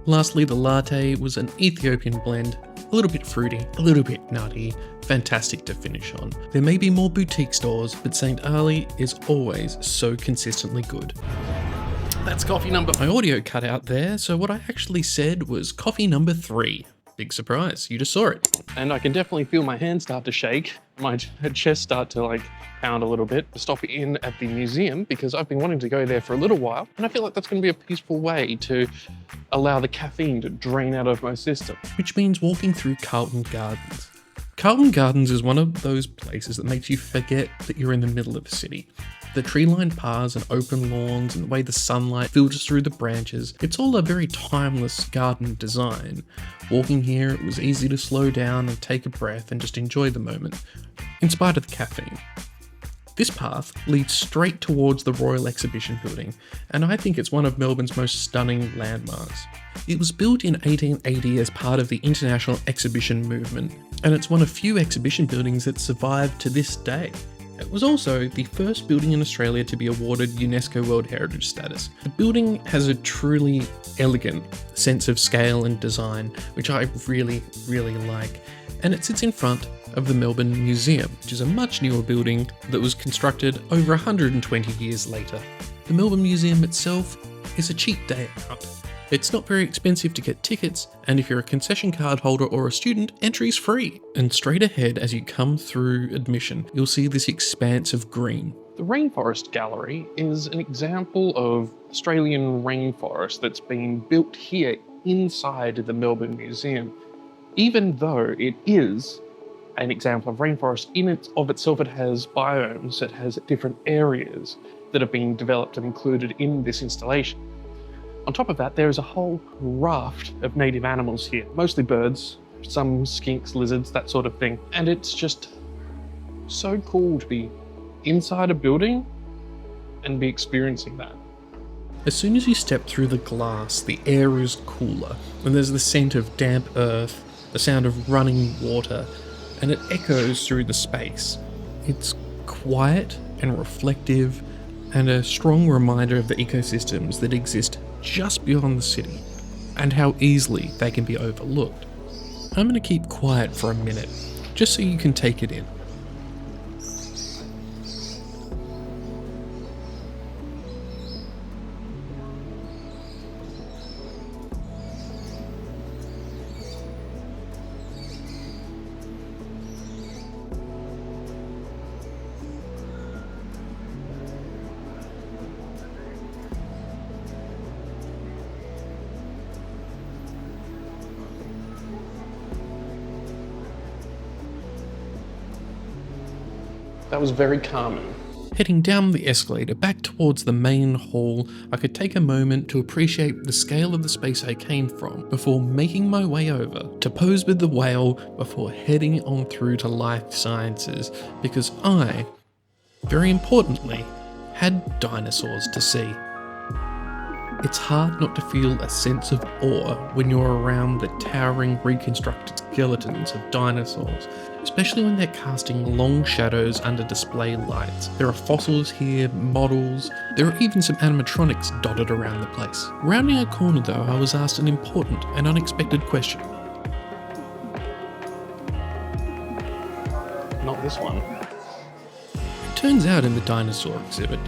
Lastly, the latte was an Ethiopian blend A little bit fruity, a little bit nutty, fantastic to finish on. There may be more boutique stores, but St. Ali is always so consistently good. That's coffee number. My audio cut out there, so what I actually said was coffee number 3. Big surprise, you just saw it. And I can definitely feel my hands start to shake, my chest start to like pound a little bit. Stop in at the museum because I've been wanting to go there for a little while, and I feel like that's going to be a peaceful way to allow the caffeine to drain out of my system. Which means walking through Carlton Gardens. Carlton Gardens is one of those places that makes you forget that you're in the middle of a city. The tree-lined paths and open lawns and the way the sunlight filters through the branches, it's all a very timeless garden design. Walking here, it was easy to slow down and take a breath and just enjoy the moment, in spite of the caffeine. This path leads straight towards the Royal Exhibition Building, and I think it's one of Melbourne's most stunning landmarks. It was built in 1880 as part of the international exhibition movement, and it's one of few exhibition buildings that survived to this day. It was also the first building in Australia to be awarded UNESCO World Heritage status. The building has a truly elegant sense of scale and design, which I really, really like, and it sits in front of the Melbourne Museum, which is a much newer building that was constructed over 120 years later. The Melbourne Museum itself is a cheap day out. It's not very expensive to get tickets, and if you're a concession card holder or a student, entry's free. And straight ahead as you come through admission, you'll see this expanse of green. The Rainforest Gallery is an example of Australian rainforest that's been built here inside the Melbourne Museum. Even though it is an example of rainforest in it of itself, it has biomes, it has different areas that have been developed and included in this installation. On top of that, there is a whole raft of native animals here, mostly birds, some skinks, lizards, that sort of thing. And it's just so cool to be inside a building and be experiencing that. As soon as you step through the glass, the air is cooler, and there's the scent of damp earth, the sound of running water, and it echoes through the space. It's quiet and reflective, and a strong reminder of the ecosystems that exist just beyond the city, and how easily they can be overlooked. I'm going to keep quiet for a minute, just so you can take it in. That was very calming. Heading down the escalator back towards the main hall, I could take a moment to appreciate the scale of the space I came from before making my way over to pose with the whale before heading on through to life sciences, because I, very importantly, had dinosaurs to see. It's hard not to feel a sense of awe when you're around the towering reconstructed skeletons of dinosaurs, especially when they're casting long shadows under display lights. There are fossils here, models, there are even some animatronics dotted around the place. Rounding a corner though, I was asked an important and unexpected question. Not this one. It turns out in the dinosaur exhibit,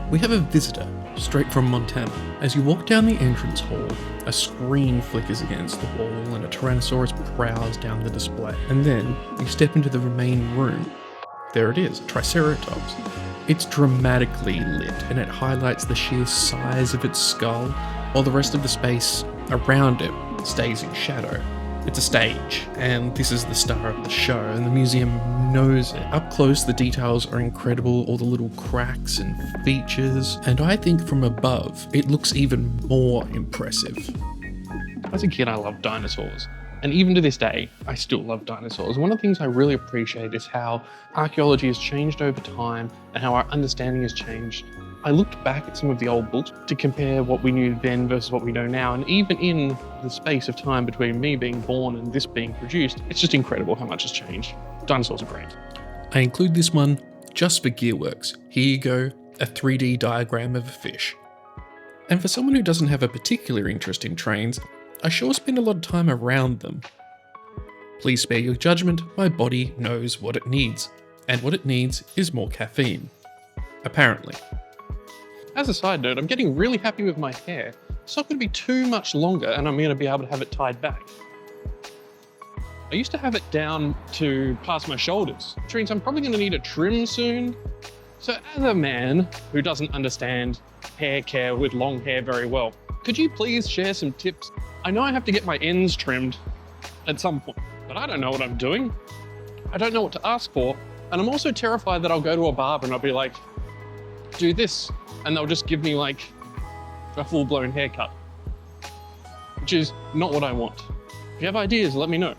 we have a visitor straight from Montana. As you walk down the entrance hall, a screen flickers against the wall and a Tyrannosaurus prowls down the display. And then you step into the main room. There it is, a Triceratops. It's dramatically lit and it highlights the sheer size of its skull, while the rest of the space around it stays in shadow. It's a stage, and this is the star of the show, and the museum knows it. Up close, the details are incredible, all the little cracks and features, and I think from above, it looks even more impressive. As a kid, I loved dinosaurs. And even to this day, I still love dinosaurs. One of the things I really appreciate is how archaeology has changed over time and how our understanding has changed. I looked back at some of the old books to compare what we knew then versus what we know now, and even in the space of time between me being born and this being produced, it's just incredible how much has changed. Dinosaurs are great. I include this one just for Gearworks. Here you go, a 3D diagram of a fish. And for someone who doesn't have a particular interest in trains, I sure spend a lot of time around them. Please spare your judgment, my body knows what it needs. And what it needs is more caffeine. Apparently. As a side note, I'm getting really happy with my hair. It's not going to be too much longer and I'm going to be able to have it tied back. I used to have it down to past my shoulders, which means I'm probably going to need a trim soon. So as a man who doesn't understand hair care with long hair very well, could you please share some tips? I know I have to get my ends trimmed at some point, but I don't know what I'm doing. I don't know what to ask for. And I'm also terrified that I'll go to a barber and I'll be like, do this. And they'll just give me like a full-blown haircut, which is not what I want. If you have ideas, let me know.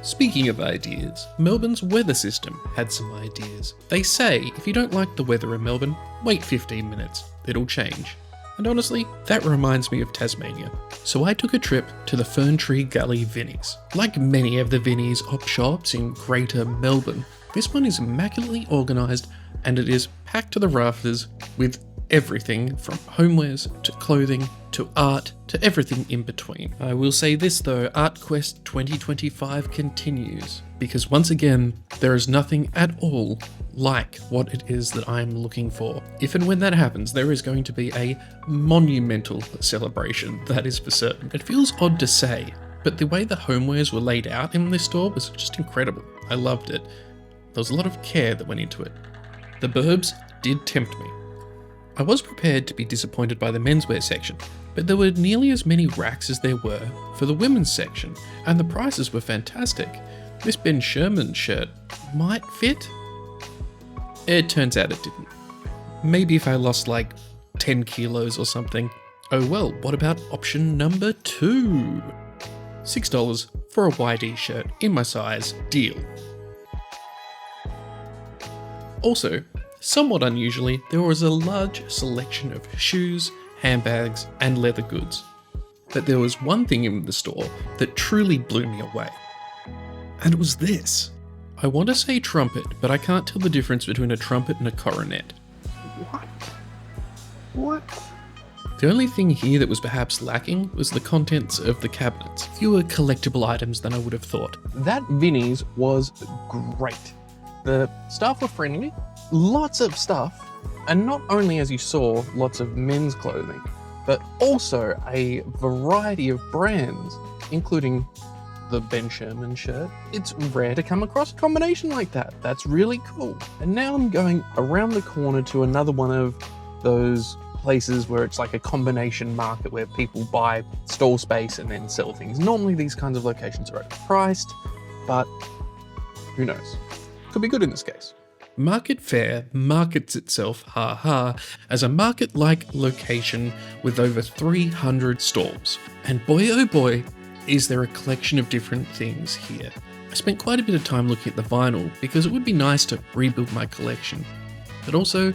Speaking of ideas, Melbourne's weather system had some ideas. They say if you don't like the weather in Melbourne, wait 15 minutes, it'll change. And honestly, that reminds me of Tasmania. So I took a trip to the Ferntree Gully Vinnies. Like many of the Vinnies Op Shops in Greater Melbourne, this one is immaculately organised and it is packed to the rafters with everything from homewares to clothing to art to everything in between. I will say this though, ArtQuest 2025 continues, because once again, there is nothing at all like what it is that I'm looking for. If and when that happens, there is going to be a monumental celebration, that is for certain. It feels odd to say, but the way the homewares were laid out in this store was just incredible. I loved it. There was a lot of care that went into it. The burbs did tempt me. I was prepared to be disappointed by the menswear section, but there were nearly as many racks as there were for the women's section, and the prices were fantastic. This Ben Sherman shirt might fit? It turns out it didn't. Maybe if I lost like 10 kilos or something. Oh well, what about option number 2? $6 for a YD shirt in my size, deal. Also, somewhat unusually, there was a large selection of shoes, handbags, and leather goods. But there was one thing in the store that truly blew me away. And it was this. I want to say trumpet, but I can't tell the difference between a trumpet and a coronet. What? The only thing here that was perhaps lacking was the contents of the cabinets. Fewer collectible items than I would have thought. That Vinnies was great. The staff were friendly, lots of stuff, and not only, as you saw, lots of men's clothing, but also a variety of brands, including the Ben Sherman shirt. It's rare to come across a combination like that. That's really cool. And now I'm going around the corner to another one of those places where it's like a combination market where people buy stall space and then sell things. Normally these kinds of locations are overpriced, but who knows? Could be good in this case. Market Fair markets itself, as a market-like location with over 300 stalls. And boy oh boy, is there a collection of different things here. I spent quite a bit of time looking at the vinyl because it would be nice to rebuild my collection. But also,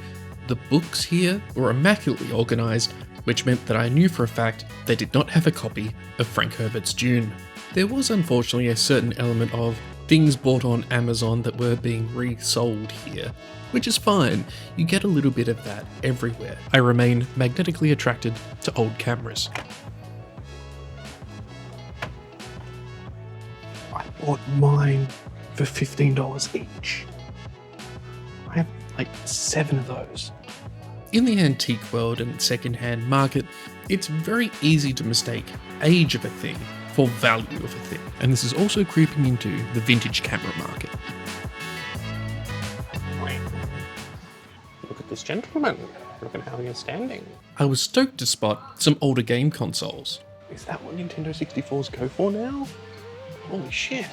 the books here were immaculately organised, which meant that I knew for a fact they did not have a copy of Frank Herbert's Dune. There was unfortunately a certain element of things bought on Amazon that were being resold here, which is fine. You get a little bit of that everywhere. I remain magnetically attracted to old cameras. I bought mine for $15 each. I have like 7 of those. In the antique world and second-hand market, it's very easy to mistake age of a thing for value of a thing. And this is also creeping into the vintage camera market. Look at this gentleman. Look at how he is standing. I was stoked to spot some older game consoles. Is that what Nintendo 64s go for now? Holy shit.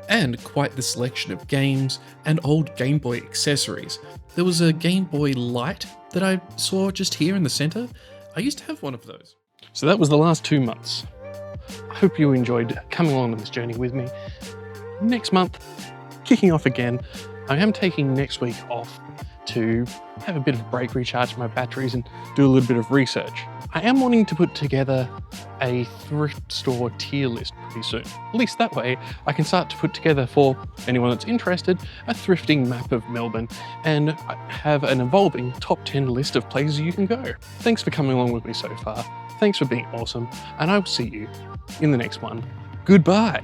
And quite the selection of games and old Game Boy accessories. There was a Game Boy Light that I saw just here in the centre. I used to have one of those. So that was the last 2 months. I hope you enjoyed coming along on this journey with me. Next month, kicking off again. I am taking next week off to have a bit of a break, recharge my batteries and do a little bit of research. I am wanting to put together a thrift store tier list pretty soon. At least that way I can start to put together, for anyone that's interested, a thrifting map of Melbourne and have an evolving top 10 list of places you can go. Thanks for coming along with me so far. Thanks for being awesome, and I will see you in the next one. Goodbye.